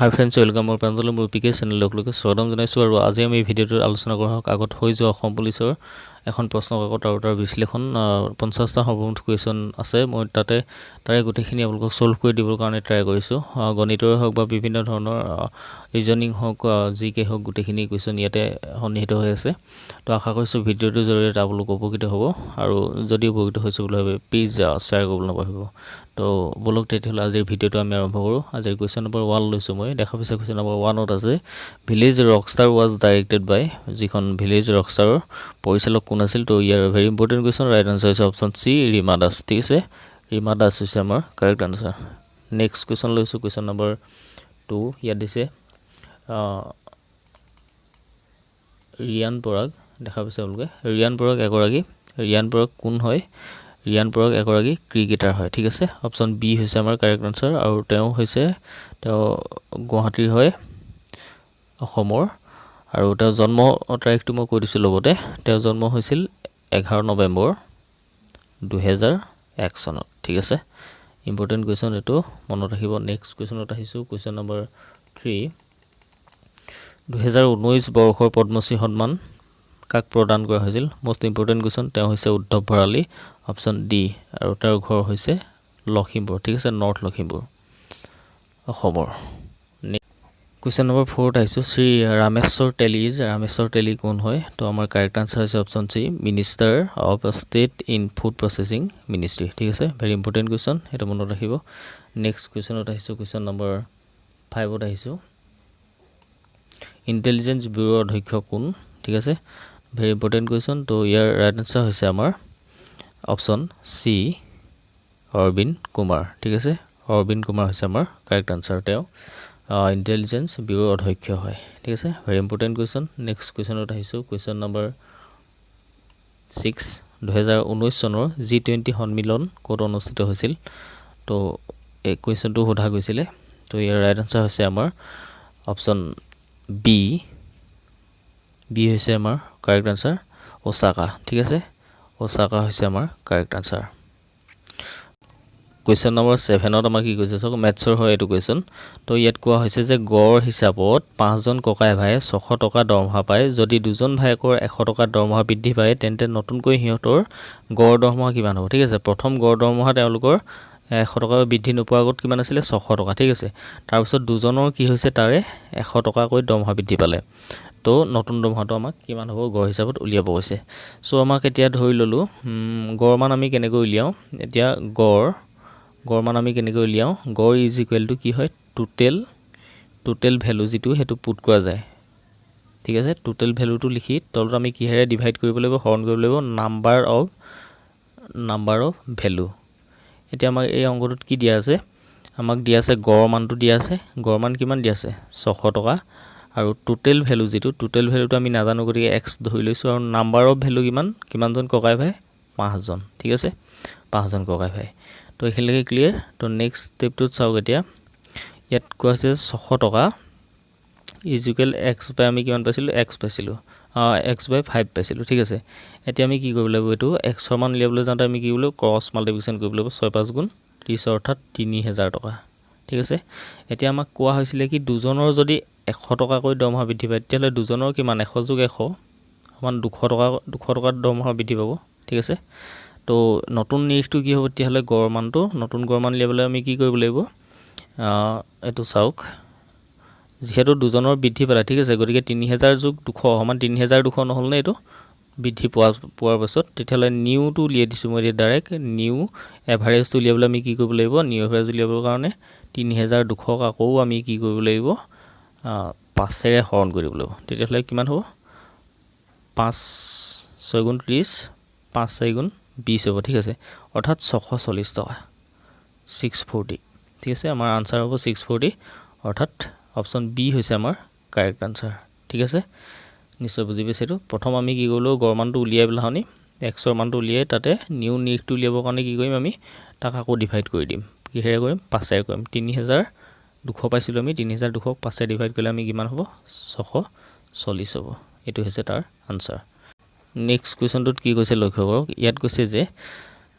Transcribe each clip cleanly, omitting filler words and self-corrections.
হাই friends, welcome মোৰ প্ৰাঞ্জল মুৰপিকে চেনেলক স্বাগতম জনাইছোঁ। আৰু আজি আমি এই ভিডিঅ'টোত আলোচনা কৰা হওক আগত হৈ যোৱা অসম পুলিচৰ এখন প্ৰশ্ন কাকত আৰু তাৰ বিশ্লেষণ 50টা সৰ্বমুঠ কুৱেশ্যন আছে। মই তাৰে গোটেইখিনি আপোনালোকক ছল্ভ কৰি দিবৰ কাৰণে ট্ৰাই কৰিছোঁ। গণিতৰে হওক বা বিভিন্ন ধৰণৰ ৰিজনিং হওক জিকে হওক গোটেইখিনি কুৱেশ্যন ইয়াতে সন্নিহিত হৈ আছে। তো আশা কৰিছোঁ ভিডিঅ'টোৰ জৰিয়তে আপোনালোক উপকৃত হ'ব, আৰু যদি উপকৃত হৈছে বুলি ভাবে প্লিজ শ্বেয়াৰ কৰিবলৈ নাপাহৰিব। তো বলক তেতিয়াহ'লে আজিৰ ভিডিঅ'টো আমি আৰম্ভ কৰোঁ। আজিৰ কুৱেশ্যন নম্বৰ 1 লৈছোঁ মই। দেখা পাইছে কুৱেশ্যন নম্বৰ 1ত আছে village rockstar was directed by, যিখন ভিলেজ ৰকষ্টাৰৰ পৰিচালক কোন আছিল? তো ইয়াৰ very important question. Right answer হৈছে অপশ্যন চি, ৰীমা দাস। ঠিক আছে, ৰীমা দাস হৈছে আমাৰ কাৰেক্ট আনচাৰ। নেক্সট কুৱেশ্যন লৈছোঁ, কুৱেশ্যন নম্বৰ 2। ইয়াত দিছে ৰিয়ান পৰাগ। দেখা পাইছে আপোনালোকে ৰিয়ান পৰাগ এগৰাকী, ৰিয়ান পৰাগ কোন হয়? ৰিয়ান পৰাগ এগৰাকী ক্ৰিকেটাৰ হয়। ঠিক আছে, অপশ্যন বি হৈছে আমাৰ কাৰেক্ট আনচাৰ। আৰু তেওঁ গুৱাহাটীৰ হয়, অসমৰ। আৰু তেওঁৰ জন্ম তাৰিখটো মই কৈ দিছোঁ লগতে। তেওঁৰ জন্ম হৈছিল 11 নৱেম্বৰ 2001 চনত। ঠিক আছে, ইম্পৰ্টেণ্ট কুৱেশ্যন, এইটো মনত ৰাখিব। নেক্সট কুৱেশ্যনত আহিছোঁ, কুৱেশ্যন নম্বৰ 3। 2019 বৰ্ষৰ পদ্মশ্ৰী সন্মান কাক প্ৰদান কৰা হৈছিল? Most important question. তেওঁ হৈছে উদ্ধৱ ভৰালী, অপশ্যন ডি। আৰু তেওঁৰ ঘৰ হৈছে লখিমপুৰ। ঠিক আছে, নৰ্থ লখিমপুৰ, অসমৰ। কুৱেশ্যন নম্বৰ 4ত আহিছোঁ, শ্ৰী ৰামেশ্বৰ তেলী কোন হয়? তো আমাৰ কাৰেক্ট আনচাৰ হৈছে option C, minister of state in food processing ministry. ঠিক আছে, ভেৰি ইম্পৰ্টেণ্ট কুৱেশ্যন, সেইটো মনত ৰাখিব। নেক্সট কুৱেশ্যনত আহিছোঁ, কুৱেশ্যন নম্বৰ 5ত আহিছোঁ, ইণ্টেলিজেঞ্চ ব্যুৰৰ অধ্যক্ষ কোন? ঠিক আছে, ভেৰি ইম্পৰ্টেণ্ট কুৱেশ্যন। তো ইয়াৰ ৰাইট আনচাৰ হৈছে আমাৰ অপশ্যন চি, অৰবিন্দ কুমাৰ। ঠিক আছে, অৰবিন্দ কুমাৰ হৈছে আমাৰ কাৰেক্ট আনচাৰ। তেওঁ ইণ্টেলিজেঞ্চ ব্যুৰৰ অধ্যক্ষ হয়। ঠিক আছে, ভেৰি ইম্পৰ্টেণ্ট কুৱেশ্যন। নেক্সট কুৱেশ্যনত আহিছোঁ, কুৱেশ্যন নম্বৰ 6। 2019 চনৰ G20 সন্মিলন ক'ত অনুষ্ঠিত হৈছিল? তো এই কুৱেশ্যনটো সোধা গৈছিলে। তো ইয়াৰ ৰাইট আনচাৰ হৈছে আমাৰ অপশ্যন বি হৈছে আমাৰ কাৰেক্ট আনচাৰ, ওচাকা। ঠিক আছে, ওচাকা হৈছে আমাৰ কাৰেক্ট আনচাৰ। কুৱেশ্যন নম্বৰ 7ত আমাৰ কি কৈছে চাওক, মেথছৰ হয় এইটো কুৱেশ্যন। তো ইয়াত কোৱা হৈছে যে গড় হিচাপত 5জন ককাই ভাই 600 টকা দৰমহা পায়। যদি 2জন ভায়েকৰ 100 টকা দৰমহা বৃদ্ধি পায় তেন্তে নতুনকৈ সিহঁতৰ গড় দৰমহা কিমান হ'ব? ঠিক আছে, প্ৰথম গড় দৰমহা তেওঁলোকৰ 100 টকা বৃদ্ধি নোপোৱাৰ আগত কিমান আছিলে? 600 টকা। ঠিক আছে, তাৰপিছত 2জনৰ কি হৈছে, তাৰে 100 টকাকৈ দৰমহা বৃদ্ধি পালে। তো নতুন দৰমহাটো আমাক কিমান হ'ব গড় হিচাপত উলিয়াব কৈছে। চ' আমাক এতিয়া ধৰি ল'লোঁ গড় মান আমি কেনেকৈ উলিয়াওঁ। এতিয়া গড় মান আমি কেনেকৈ উলিয়াওঁ? গড় ইজ ইকুৱেল টু কি হয়, টোটেল ভেলু যিটো সেইটো পুট কৰা যায়। ঠিক আছে, টোটেল ভেলুটো লিখি তলত আমি কিহেৰে ডিভাইড কৰিব লাগিব, হৰণ কৰিব লাগিব, নাম্বাৰ অফ ভেলু। এতিয়া আমাক এই অংকটোত কি দিয়া আছে? আমাক দিয়া আছে গড় মানটো দিয়া আছে। গড় মান কিমান দিয়া আছে? 600 টকা। আৰু টোটেল ভেলু টোটেল ভেলুটো আমি নাজানো, গতিকে এক্স ধৰি লৈছোঁ। আৰু নাম্বাৰ অফ ভেলু কিমানজন ককাই ভাই? 5জন। ঠিক আছে, 5জন ককাই ভাই। তো এইখিনিলৈকে ক্লিয়াৰ। তো নেক্সট ষ্টেপটোত চাওক। এতিয়া ইয়াত কোৱা হৈছে 600 টকা ইজ ইকুৱেল এক্স বাই আমি কিমান পাইছিলোঁ? এক্স পাইছিলোঁ, এক্স বাই 5 পাইছিলোঁ। ঠিক আছে, এতিয়া আমি কি কৰিব লাগিব? এইটো এক্সৰ মান উলিয়াবলৈ যাওঁতে আমি কি কৰিব লাগিব? ক্ৰছ মাল্টিপ্লিকেশ্যন কৰিব লাগিব। 6 × 5 = 30, অৰ্থাৎ 3000 টকা। ঠিক আছে, এতিয়া আমাক কোৱা হৈছিলে কি 2জনৰ যদি 100 টকাকৈ দৰমহা বৃদ্ধি পায় তেতিয়াহ'লে 2জনৰ কিমান? 100 + 100 সমান 200 টকাৰ দৰমহা বৃদ্ধি পাব। ঠিক আছে, তো নতুন নিৰিখটো কি হ'ব তেতিয়াহ'লে? গড় মানটো, নতুন গড় মান উলিয়াবলৈ আমি কি কৰিব লাগিব? এইটো চাওক, যিহেতু 2জনৰ বৃদ্ধি পালে। ঠিক আছে, গতিকে 3000 + 200 সমান 3200 নহ'লনে? এইটো বৃদ্ধি পোৱাৰ পাছত তেতিয়াহ'লে নিউটো উলিয়াই দিছোঁ মই এতিয়া ডাইৰেক্ট। নিউ এভাৰেজটো উলিয়াবলৈ আমি কি কৰিব লাগিব? নিউ এভাৰেজ উলিয়াবৰ কাৰণে 3200ক আকৌ আমি কি কৰিব লাগিব? 5ৰে হৰণ কৰিব লাগিব। তেতিয়াহ'লে কিমান হ'ব? 5 × 6 = 30, 5 × 4 = 20 হ'ব। ঠিক আছে, অৰ্থাৎ 640 টকা, 640। ঠিক আছে, আমাৰ আনচাৰ হ'ব 640, অৰ্থাৎ অপশ্যন বি হৈছে আমাৰ কাৰেক্ট আনচাৰ। ঠিক আছে, নিশ্চয় বুজি পাইছে এইটো। প্ৰথম আমি কি কৰিলোঁ? গড় মানটো উলিয়াই পেলাই আমি এক্সৰ মানটো উলিয়াই তাতে নিউ নিৰিখটো উলিয়াবৰ কাৰণে কি কৰিম? আমি তাক আকৌ ডিভাইড কৰি দিম। কিহেৰে কৰিম? 5ৰে কৰিম। 3200 পাইছিলোঁ আমি, 3200ক 5ৰে ডিভাইড কৰিলে আমি কিমান হ'ব? 640 হ'ব। এইটো হৈছে তাৰ আনচাৰ। নেক্সট কুৱেশ্যনটোত কি কৈছে লক্ষ্য কৰক। ইয়াত কৈছে যে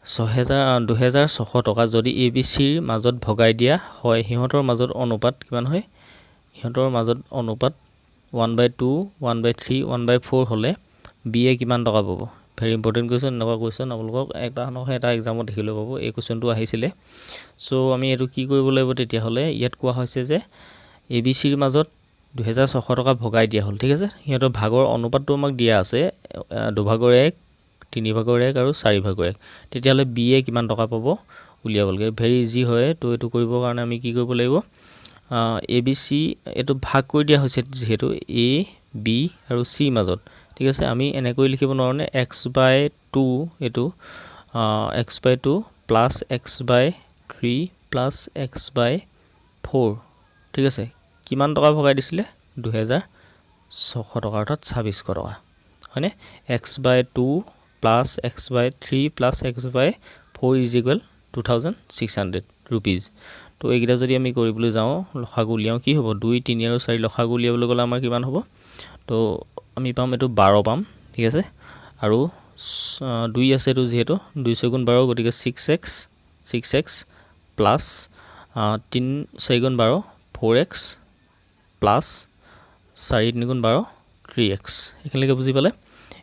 2600 টকা যদি ABC ৰ মাজত ভগাই দিয়া হয় সিহঁতৰ মাজত অনুপাত কিমান হয়? ইহঁতৰ মাজত অনুপাত 1/2 1/3 1/4 হ'লে বি এ কিমান টকা পাব ভেৰি ইম্পৰ্টেণ্ট কুৱেশ্যন এনেকুৱা কুৱেশ্যন আপোনালোকক এটা নহয় এটা এক্সামত দেখিবলৈ পাব এই কুৱেশ্যনটো আহিছিলে চ' আমি এইটো কি কৰিব লাগিব তেতিয়াহ'লে ইয়াত কোৱা হৈছে যে এ বি চিৰ মাজত 2600 টকা ভগাই দিয়া হ'ল ঠিক আছে সিহঁতৰ ভাগৰ অনুপাতটো আমাক দিয়া আছে 2/1 3/1 আৰু 4/1 তেতিয়াহ'লে বি এ কিমান টকা পাব উলিয়াব লাগে ভেৰি ইজি হয় তো এইটো কৰিবৰ কাৰণে আমি কি কৰিব লাগিব এ বি চি এইটো ভাগ কৰি দিয়া হৈছে যেহেতু এ বি আৰু চি মাজত ঠিক আছে আমি এনেকৈ লিখিব নোৱাৰোঁ নে x/2 এইটো x/2 plus x/3 plus x/4 ঠিক আছে কিমান টকা ভগাই দিছিলে 2600 টকা অৰ্থাৎ 2600 টকা হয়নে x/2 plus x/3 plus x/4 is equal 2600 rupees তো এইকেইটা যদি আমি কৰিবলৈ যাওঁ লসাগু উলিয়াওঁ কি হ'ব 2 3 আৰু 4 লসাগু উলিয়াবলৈ গ'লে আমাৰ কিমান হ'ব তো আমি পাম এইটো 12 পাম ঠিক আছে আৰু 2 আছে এইটো যিহেতু 2 4 গুণ 12 গতিকে 6x প্লাছ 3 4 গুণ 12 4x প্লাছ 4 3 গুণ 12 3x এইখিনিলৈকে বুজি পালে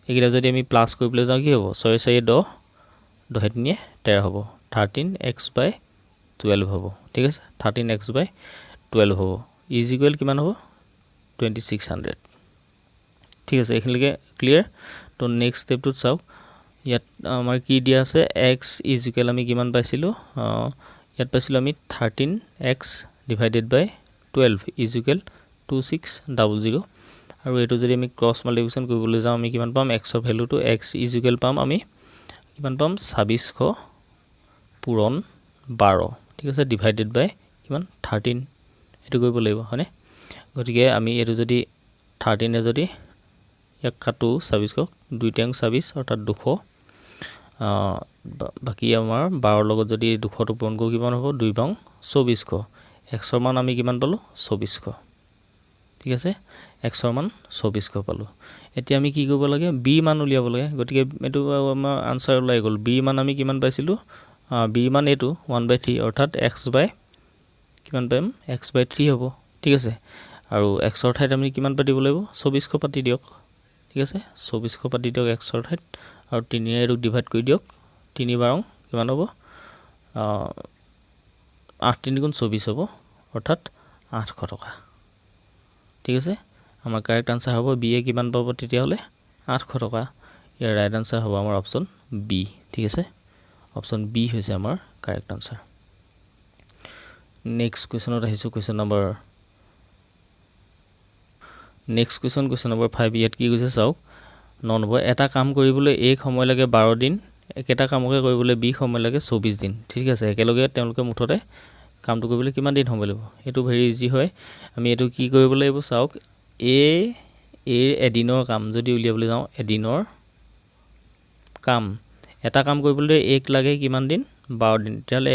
এইকেইটা যদি আমি প্লাছ কৰিবলৈ যাওঁ কি হ'ব 6 4 10 10 3 13 হ'ব 13x/12 হ'ব ঠিক আছে 13x/12 হ'ব ইজ ইকুৱেল কিমান হ'ব 2600 ঠিক আছে এইখিনিলৈকে ক্লিয়াৰ তো নেক্সট ষ্টেপটোত চাওক ইয়াত আমাৰ কি দিয়া আছে x ইজ ইকুৱেল আমি কিমান পাইছিলোঁ ইয়াত পাইছিলোঁ আমি 13x divided by 12 is equal 2600 আৰু এইটো যদি আমি ক্ৰছ মাল্টিপ্লিকেশ্যন কৰিবলৈ যাওঁ আমি কিমান পাম x ৰ ভেলুটো x ইজ ইকুৱেল পাম আমি কিমান পাম 2600 পূৰণ 12 ঠিক আছে ডিভাইডেড বাই কিমান 13 এইটো কৰিব লাগিব হয়নে গতিকে আমি এইটো যদি 13 যদি ইয়াক কাটো 2600 2 টেং 26 অৰ্থাৎ 200 বাকী আমাৰ 12 লগত যদি 200টো পূৰণ কৰোঁ কিমান হ'ব 2 বাং 2400 x ৰ মান আমি কিমান পালোঁ 2400 ঠিক আছে x ৰ মান 2400 পালোঁ এতিয়া আমি কি কৰিব লাগে b মান উলিয়াব লাগে গতিকে এইটো আমাৰ আনসাৰ ওলাই গ'ল b মান আমি কিমান পাইছিলোঁ b মান এইটো 1/3 অৰ্থাৎ কিমান পাম x/3 হ'ব ঠিক আছে আৰু x ৰ ঠাইত আমি কিমান পাতিব লাগিব 2400 পাতি দিয়ক ঠিক আছে 2400 পাতি দিয়ক x ৰ ঠাইত আৰু 3 ৰে ডিভাইড কৰি দিয়ক 3 বাৰং কিমান হ'ব 8 3 গুণ 24 হ'ব অৰ্থাৎ 800 টকা ঠিক আছে আমাৰ কাৰেক্ট আনসাৰ হ'ব বি এ কিমান পাব তেতিয়াহ'লে 800 টকা ইয়াৰ ৰাইট আনসাৰ হ'ব আমাৰ অপশ্যন বি ঠিক আছে অপশ্যন বি হৈছে আমাৰ কাৰেক্ট আনসাৰ নেক্সট কুৱেশ্যনত আহিছোঁ কুৱেশ্যন নম্বৰ নম্বৰ 5 ইয়াত কি কৈছে চাওক 9 নম্বৰ এটা কাম কৰিবলৈ এক সময় লাগে 12 দিন একেটা কামকে কৰিবলৈ বি সময় লাগে 24 দিন ঠিক আছে একেলগে তেওঁলোকে মুঠতে কামটো কৰিবলৈ কিমান দিন সময় লাগিব এইটো ভেৰি ইজি হয় আমি এইটো কি কৰিব লাগিব চাওক এদিনৰ কাম যদি উলিয়াবলৈ যাওঁ এদিনৰ কাম এটা কাম কৰিবলৈ এক লাগে কিমান দিন 12 দিন তেতিয়াহ'লে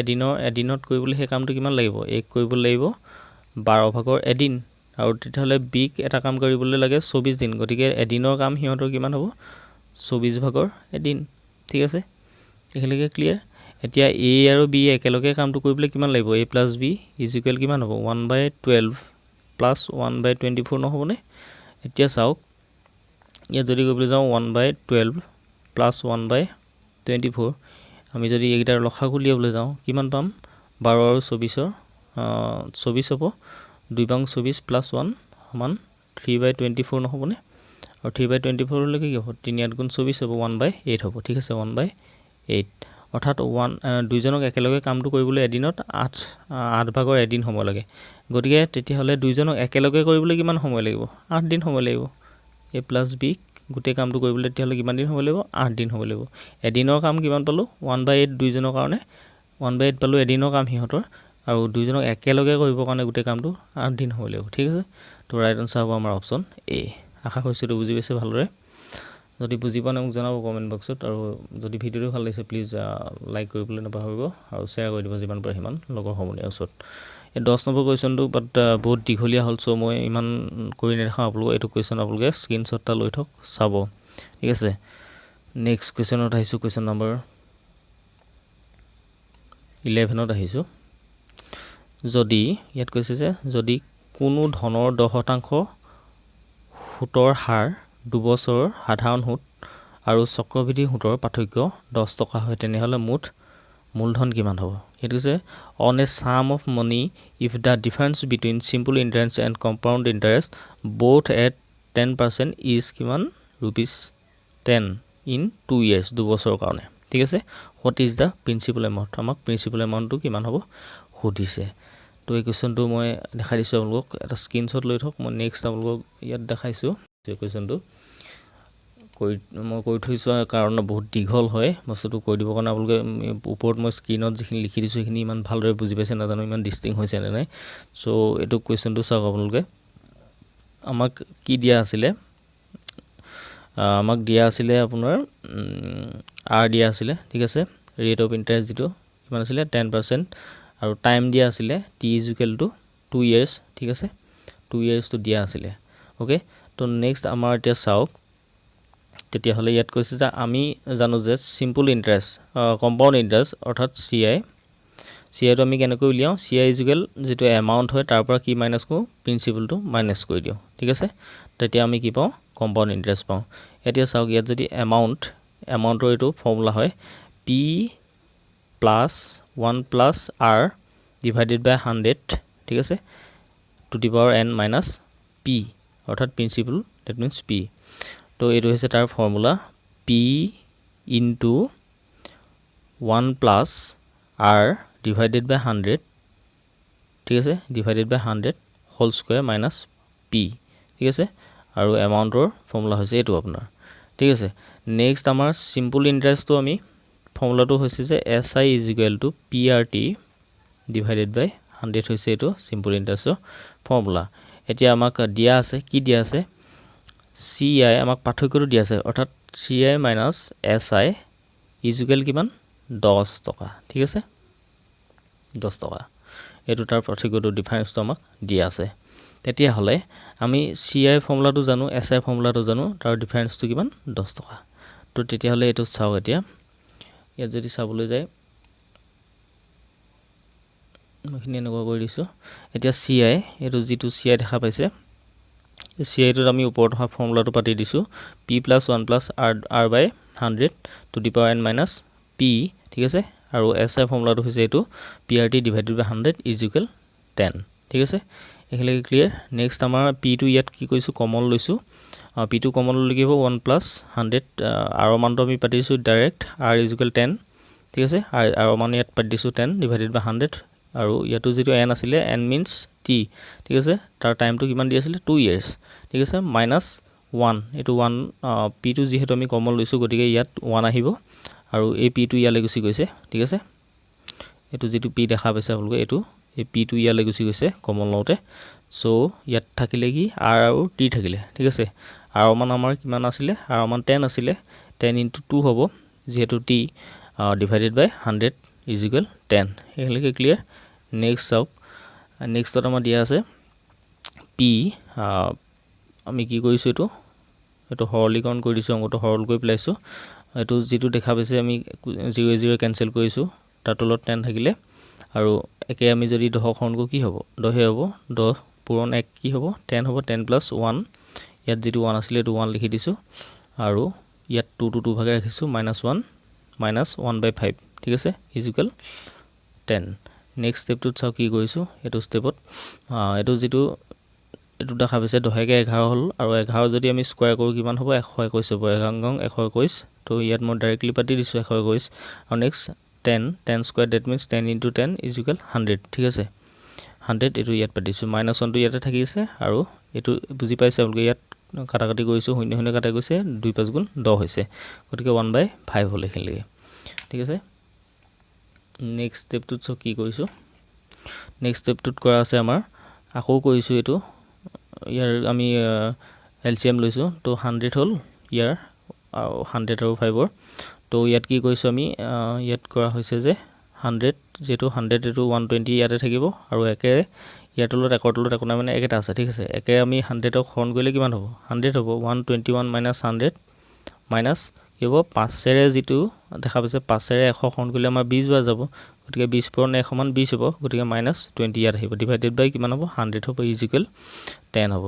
এদিনত কৰিবলৈ সেই কামটো কিমান লাগিব এক কৰিব লাগিব 12 এদিন আৰু তেতিয়াহ'লে বিক এটা কাম কৰিবলৈ লাগে 24 দিন গতিকে এদিনৰ কাম সিহঁতৰ কিমান হ'ব 24 এদিন ঠিক আছে এইখিনিলৈকে ক্লিয়াৰ এতিয়া এ আৰু বি একেলগে কামটো কৰিবলৈ কিমান লাগিব a + b ইজ ইকুৱেল কিমান হ'ব 1/12 প্লাছ 1/24 নহ'বনে এতিয়া চাওক ইয়াত যদি কৰিবলৈ যাওঁ 1/12 প্লাছ 1/24 আমি যদি এইকেইটাৰ লসাগু উলিয়াবলৈ যাওঁ কিমান পাম 12 আৰু 24 হ'ব 2 বাং 24 প্লাছ 1 সমান 3/24 নহ'বনে আৰু 3/24 হ'লে কি হ'ব 3 গুণ 24 হ'ব 1/8 হ'ব ঠিক আছে 1/8 অৰ্থাৎ দুইজনক একেলগে কামটো কৰিবলৈ এদিনত 8 ভাগৰ এদিন সময় লাগে গতিকে তেতিয়াহ'লে দুইজনক একেলগে কৰিবলৈ কিমান সময় লাগিব 8 দিন সময় লাগিব a + b গোটেই কামটো কৰিবলৈ তেতিয়াহ'লে কিমান দিন সময় লাগিব 8 দিন সময় লাগিব এদিনৰ কাম কিমান পালোঁ 1/8 দুইজনৰ কাৰণে 1/8 পালোঁ এদিনৰ কাম সিহঁতৰ আৰু দুইজনক একেলগে কৰিবৰ কাৰণে গোটেই কামটো 8 দিন সময় লাগিব ঠিক আছে তো ৰাইট আনসাৰ হ'ব আমাৰ অপশ্যন এ আশা কৰিছোঁ বুজি পাইছে ভালদৰে যদি বুজি পোৱা নাই মোক জনাব কমেণ্ট বক্সত আৰু যদি ভিডিঅ'টো ভাল লাগিছে প্লিজ লাইক কৰিবলৈ নাপাহৰিব আৰু শ্বেয়াৰ কৰি দিব যিমান পাৰে সিমান লগৰ সমনীয়াৰ ওচৰত এই 10 নম্বৰ কুৱেশ্যনটো বাট বহুত দীঘলীয়া হ'ল চ' মই ইমান কৰি নেদেখাওঁ আপোনালোকক এইটো কুৱেশ্যন আপোনালোকে স্ক্ৰীনশ্বট এটা লৈ থওক চাব ঠিক আছে নেক্সট কুৱেশ্যনত আহিছোঁ কুৱেশ্যন নম্বৰ 11ত আহিছোঁ যদি ইয়াত কৈছে যে যদি কোনো ধনৰ 10% সুতৰ হাৰ 2 বছৰৰ সাধাৰণ সুত আৰু চক্ৰবৃদ্ধি সুতৰ পাৰ্থক্য 10 টকা হয় তেনেহ'লে মুঠ মূলধন কিমান হ'ব এইটো হৈছে on a sum of money if the difference between simple interest and compound interest both at 10% is কিমান rupees 10 in 2 years 2 বছৰৰ কাৰণে ঠিক আছে what is the principal amount আমাক principal amount টো কিমান হ'ব সুধিছে তো এই কোৱেশ্চনটো মই দেখাই দিছোঁ আপোনালোকক এটা স্ক্ৰীনশ্বট লৈ থওক মই নেক্সট আপোনালোকক ইয়াত দেখাইছোঁ এই কোৱেশ্চনটো মই কৈ থৈছোঁ কাৰণ বহুত দীঘল হয় বস্তুটো কৈ দিবৰ কাৰণে আপোনালোকে ওপৰত মই স্ক্ৰীনত যিখিনি লিখি দিছোঁ সেইখিনি ইমান ভালদৰে বুজি পাইছে নাজানো ইমান ডিষ্টিং হৈছে নে নাই চ' এইটো কুৱেশ্যনটো চাওক আপোনালোকে আমাক কি দিয়া আছিলে আমাক দিয়া আছিলে আপোনাৰ আৰ দিয়া আছিলে ঠিক আছে ৰেট অফ ইণ্টাৰেষ্ট যিটো কিমান আছিলে 10% আৰু টাইম দিয়া আছিলে T is equal two 2 years ঠিক আছে 2 yearsটো দিয়া আছিলে ওকে তো নেক্সট আমাৰ এতিয়া চাওক তেতিয়াহ'লে ইয়াত কৈছে যে আমি জানো যে সিম্পল ইণ্টাৰেষ্ট কম্পাউণ্ড ইণ্টাৰেষ্ট অৰ্থাৎ CI টো আমি কেনেকৈ উলিয়াও CI ইজ ইকুৱেল যিটো এমাউণ্ট হয় তাৰ পৰা কি মাইনাছ কৰোঁ প্ৰিন্সিপালটো মাইনাছ কৰি দিওঁ ঠিক আছে তেতিয়া আমি কি পাওঁ কম্পাউণ্ড ইণ্টাৰেষ্ট পাওঁ এতিয়া চাওক ইয়াত যদি এমাউণ্টৰ এইটো ফৰ্মুলা হয় P plus 1 plus R divided by 100 ঠিক আছে to the power n minus P অৰ্থাৎ প্ৰিন্সিপাল ডেট মিনছ P তো এইটো হৈছে তাৰ formula P into 1 plus R divided by 100 ঠিক আছে divided by 100 whole square minus P ঠিক আছে আৰু এমাউণ্টৰ ফৰ্মুলা হৈছে এইটো আপোনাৰ ঠিক আছে নেক্সট আমাৰ সিম্পল ইণ্টাৰেষ্টটো আমি ফৰ্মুলাটো হৈছে যে SI is equal to PRT divided by 100 হৈছে এইটো সিম্পল ইণ্টাৰেষ্টৰ ফৰ্মুলা এতিয়া আমাক দিয়া আছে কি দিয়া আছে CI আমাক পাৰ্থক্যটো দিয়া আছে অৰ্থাৎ CI minus SI is equal কিমান 10 টকা ঠিক আছে 10 টকা এইটো তাৰ পাৰ্থক্যটো ডিফাৰেন্সটো আমাক দিয়া আছে তেতিয়াহ'লে আমি CI ফৰ্মুলাটো জানো SI ফৰ্মুলাটো জানো তাৰ ডিফাৰেন্সটো কিমান 10 টকা তো তেতিয়াহ'লে এইটো চাওক এতিয়া ইয়াত যদি চাবলৈ যায় মইখিনি এনেকুৱা কৰি দিছোঁ এতিয়া CI এইটো যিটো CI দেখা পাইছে CI টোত আমি ওপৰত অহা ফৰ্মুলাটো পাতি দিছোঁ P plus 1 plus R by 100 to the power n minus P ঠিক আছে আৰু SI ফৰ্মুলাটো হৈছে এইটো PRT divided by 100 is equal 10 ঠিক আছে এইখিনিলৈকে ক্লিয়াৰ নেক্সট আমাৰ P টো ইয়াত কি কৰিছোঁ কমন লৈছোঁ P টো কমন লৈ লিখিব 1 প্লাছ 100 R মানটো আমি পাতিছোঁ ডাইৰেক্ট R ইজ ইকুৱেল 10 ঠিক আছে R মান ইয়াত পাতি দিছোঁ 10 ডিভাইডেড বাই 100 আৰু ইয়াতো যেটো n আছিলে n মিন্স t ঠিক আছে তাৰ টাইমটো কিমান দি আছিলে 2 years ঠিক আছে মাইনাস 1 এটো 1 p টো যেহেতু আমি কমন লৈছো গতিকে ইয়াত 1 আহিব আৰু এই p টো ইয়ালে গুছি গৈছে ঠিক আছে এটো যেটো p দেখা পাইছে আপোনালোকে এটো এই p টো ইয়ালে গুছি গৈছে কমন লওতে সো ইয়াত থাকিলে কি r আৰু t থাকিলে ঠিক আছে r মান আমাৰ কিমান আছিলে r মান 10 আছিলে 10 * 2 হ'ব যেহেতু t divided by 100 is equal 10 এখিলৈকে ক্লিয়াৰ নেক্সট চাওক নেক্সটত আমাৰ দিয়া আছে p আমি কি কৰিছো এটো সৰলীকৰণ কৰি দিছো অংকটো সৰল কৰি পেলাইছো এটো যেটো দেখা পাইছে আমি 0 0 কেনসেল কৰিছো তাৰ তলত 10 থাকিলে আৰু একে আমি যদি 10 খনকো কি হ'ব 10 হ'ব 10 পূৰণ 1 কি হ'ব 10 হ'ব 10 + 1 ইয়াত যেটো 1 আছিল এটো 1 লিখি দিছো আৰু ইয়াত 2 to 2 ভাগে ৰাখিছো -1 -1/5 ঠিক আছে ইজ ইকুৱেল 10 নেক্সট স্টেপটো চাও কি কৰিছো এটো স্টেপত এটো যেটো এটো দেখা পাইছে 10 কে 11 হল আৰু 11 যদি আমি স্কয়াৰ কৰো কিমান হ'ব 121 হ'ব 11 121 তো ইয়াত মই ডাইৰেক্টলি পাতি দিছো 121 আৰু next 10 square that means 10 * 10 is equal 100 ঠিক আছে 100 এটো ইয়াত পাতিছো -1 টো ইয়াতে থাকি আছে আৰু এটো বুজি পাইছে আপোনালোকে ইয়াত কাটাকাটি কৰিছো শূন্য শূন্য কাটা গৈছে 2 5 গুণ 10 হৈছে গতিকে 1/5 হল এখিনলৈকে ঠিক আছে নেক্সট স্টেপটো সো কি কৰিছো নেক্সট স্টেপটোত কৰা আছে আমাৰ আকৌ কৰিছো এটো ইয়াৰ আমি এলসিএম লৈছো তো 100 হল ইয়াৰ 100 আৰু 5 ৰ তো ইয়াত কি কৰিছো আমি ইয়াত কৰা হৈছে যে 100 যেটো 100 এটো 120 ইয়াতে থাকিব আৰু একে ইয়াৰ তলত একৰ তলত একোনা মানে একেটা আছে ঠিক আছে একে আমি 100 ক হৰণ কৰিলে কিমান হ'ব 100 হ'ব 121 - 100 মাইনাস কি হ'ব 5ৰে যিটো দেখা পাইছে 5ৰে 100 হৰণ কৰিলে আমাৰ 20 বাৰ যাব গতিকে 20 পূৰণ 1 সমান 20 হ'ব গতিকে -20 ইয়াত আহিব ডিভাইডেড বাই কিমান হ'ব 100 হ'ব ইজ ইকুৱেল 10 হ'ব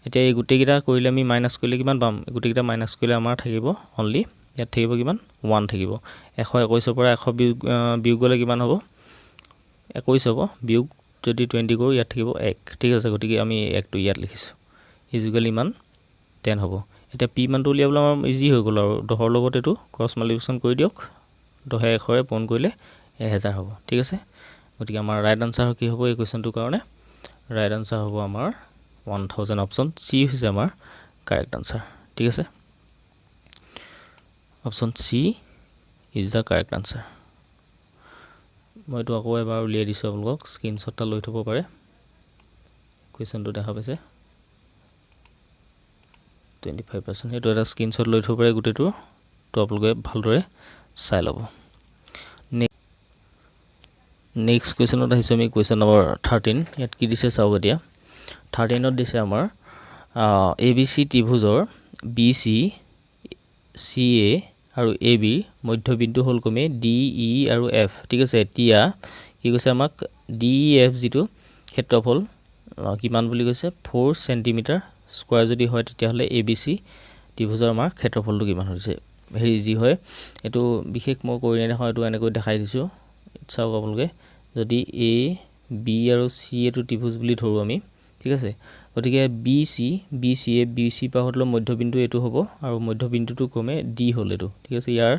এতিয়া এই গোটেইকেইটা কৰিলে আমি মাইনাছ কৰিলে কিমান পাম গোটেইকেইটা মাইনাছ কৰিলে আমাৰ থাকিব অনলি ইয়াত থাকিব কিমান 1 থাকিব 121 পৰা 100 বিয়োগ গ'লে কিমান হ'ব 21 হ'ব বিয়োগ যদি 20 কৰোঁ ইয়াত থাকিব 1 ঠিক আছে গতিকে আমি 1টো ইয়াত লিখিছোঁ ইজ ইকুৱেল ইমান 10 হ'ব এতিয়া পি মানটো উলিয়াবলৈ আমাৰ ইজি হৈ গ'ল আৰু 10ৰ লগত এইটো ক্ৰছ মাল্টিপ্লিকেশ্যন কৰি দিয়ক 10 100ৰে পূৰণ কৰিলে 1000 হ'ব ঠিক আছে গতিকে আমাৰ ৰাইট আনসাৰ কি হ'ব এই কোৱেশ্চনটোৰ কাৰণে ৰাইট আনসাৰ হ'ব আমাৰ 1000 অপশ্যন চি হৈছে আমাৰ কাৰেক্ট আনসাৰ ঠিক আছে option C is the correct answer মই এইটো আকৌ এবাৰ উলিয়াই দিছোঁ আপোনালোকক স্ক্ৰীনশ্বট এটা লৈ থ'ব পাৰে কুৱেশ্যনটো দেখা পাইছে 25% এইটো এটা স্ক্ৰীনশ্বট লৈ থ'ব পাৰে গোটেইটো তো আপোনালোকে ভালদৰে চাই ল'ব নেক্সট কুৱেশ্যনত আহিছোঁ আমি কুৱেশ্যন নম্বৰ 13 ইয়াত কি দিছে চাওক এতিয়া 13ত দিছে আমাৰ এ বি চি ত্ৰিভুজৰ বি চি চি এ আৰু এ বিৰ মধ্যবিন্দু হ'ল ক্ৰমে ডি ই আৰু এফ ঠিক আছে এতিয়া কি কৈছে আমাক ডি ই এফ যিটো ক্ষেত্ৰফল কিমান বুলি কৈছে 4 সেন্টিমিটাৰ স্কয়াৰ যদি হয় তেতিয়াহ'লে এ বি চি ত্ৰিভুজৰ আমাৰ ক্ষেত্ৰফলটো কিমান হৈছে ভেৰি ইজি হয় এইটো বিশেষ মই কৰি নেদেখাওঁ এইটো এনেকৈ দেখাই দিছোঁ চাওক আপোনালোকে যদি এ বি আৰু চি এটো ত্ৰিভুজ বুলি ধৰোঁ আমি ঠিক আছে গতিকে বি চি পাহৰলৈ মধ্যবিন্দু এইটো হ'ব আৰু মধ্যবিন্দুটো ক্ৰমে ডি হ'ল এইটো ঠিক আছে ইয়াৰ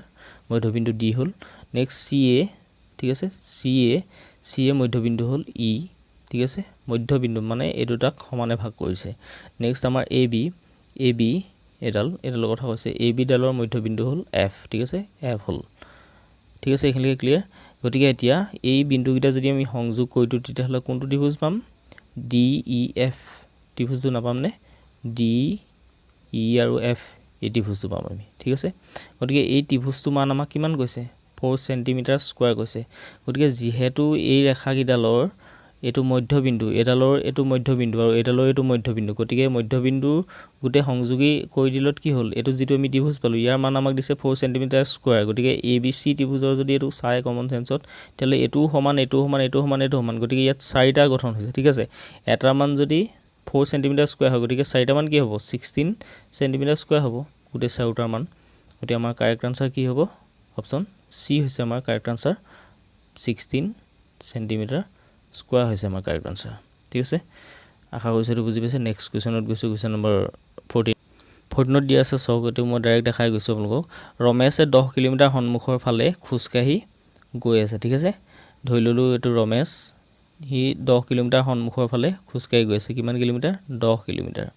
মধ্যবিন্দু ডি হ'ল নেক্সট চি এ ঠিক আছে চি এ মধ্যবিন্দু হ'ল ই ঠিক আছে মধ্যবিন্দু মানে এই দুটাক সমানে ভাগ কৰিছে নেক্সট আমাৰ এ বি এডালৰ কথা কৈছে এ বি ডালৰ মধ্যবিন্দু হ'ল এফ ঠিক আছে এফ হ'ল ঠিক আছে এইখিনিকে ক্লিয়াৰ গতিকে এতিয়া এই বিন্দুকেইটা যদি আমি সংযোগ কৰি দিওঁ তেতিয়াহ'লে কোনটো ত্ৰিভুজ পাম ডি ই এফ ত্ৰিভুজটো নাপাম নে ডি ই আৰু এফ এই ত্ৰিভুজটো পাম আমি ঠিক আছে গতিকে এই ত্ৰিভুজটো মান আমাক কিমান কৈছে 4 সেন্টিমিটাৰ স্কয়াৰ কৈছে গতিকে যিহেতু এই ৰেখাকেইডালৰ এইটো মধ্যবিন্দু এডালৰ এইটো মধ্যবিন্দু আৰু এডালৰ এইটো মধ্যবিন্দু গতিকে মধ্যবিন্দু গোটেই সংযোগী কৰি দিলত কি হ'ল এইটো যিটো আমি ত্ৰিভুজ পালোঁ ইয়াৰ মান আমাক দিছে 4 সেন্টিমিটাৰ স্কয়াৰ গতিকে এ বি চি ত্ৰিভুজৰ যদি এইটো চাই কমন সেন্সত তেলে এইটোও সমান গতিকে ইয়াত চাৰিটা গঠন হৈছে ঠিক আছে এটাৰ মান যদি 4 সেন্টিমিটাৰ স্কয়াৰ হয় গতিকে চাৰিটা মান কি হ'ব 16 সেন্টিমিটাৰ স্কয়াৰ হ'ব গোটেই চাৰিটাৰ মান গতিকে আমাৰ কাৰেক্ট আনসাৰ কি হ'ব অপশ্যন চি হৈছে আমাৰ কাৰেক্ট আনসাৰ 16 সেন্টিমিটাৰ স্কয়াৰ হৈছে আমাৰ কাৰেক্ট আনসাৰ ঠিক আছে আশা কৰিছোঁ এইটো বুজি পাইছে নেক্সট কুৱেশ্যনত গৈছোঁ কুৱেশ্যন নম্বৰ 14ত দিয়া আছে চাওক এইটো মই ডাইৰেক্ট দেখাই গৈছোঁ আপোনালোকক ৰমেশে 10 কিলোমিটাৰ সন্মুখৰ ফালে খোজকাঢ়ি গৈ আছে ঠিক আছে ধৰি ল'লোঁ এইটো ৰমেশ সি 10 কিলোমিটাৰ সন্মুখৰ ফালে খোজকাঢ়ি গৈ আছে কিমান কিলোমিটাৰ 10 কিলোমিটাৰ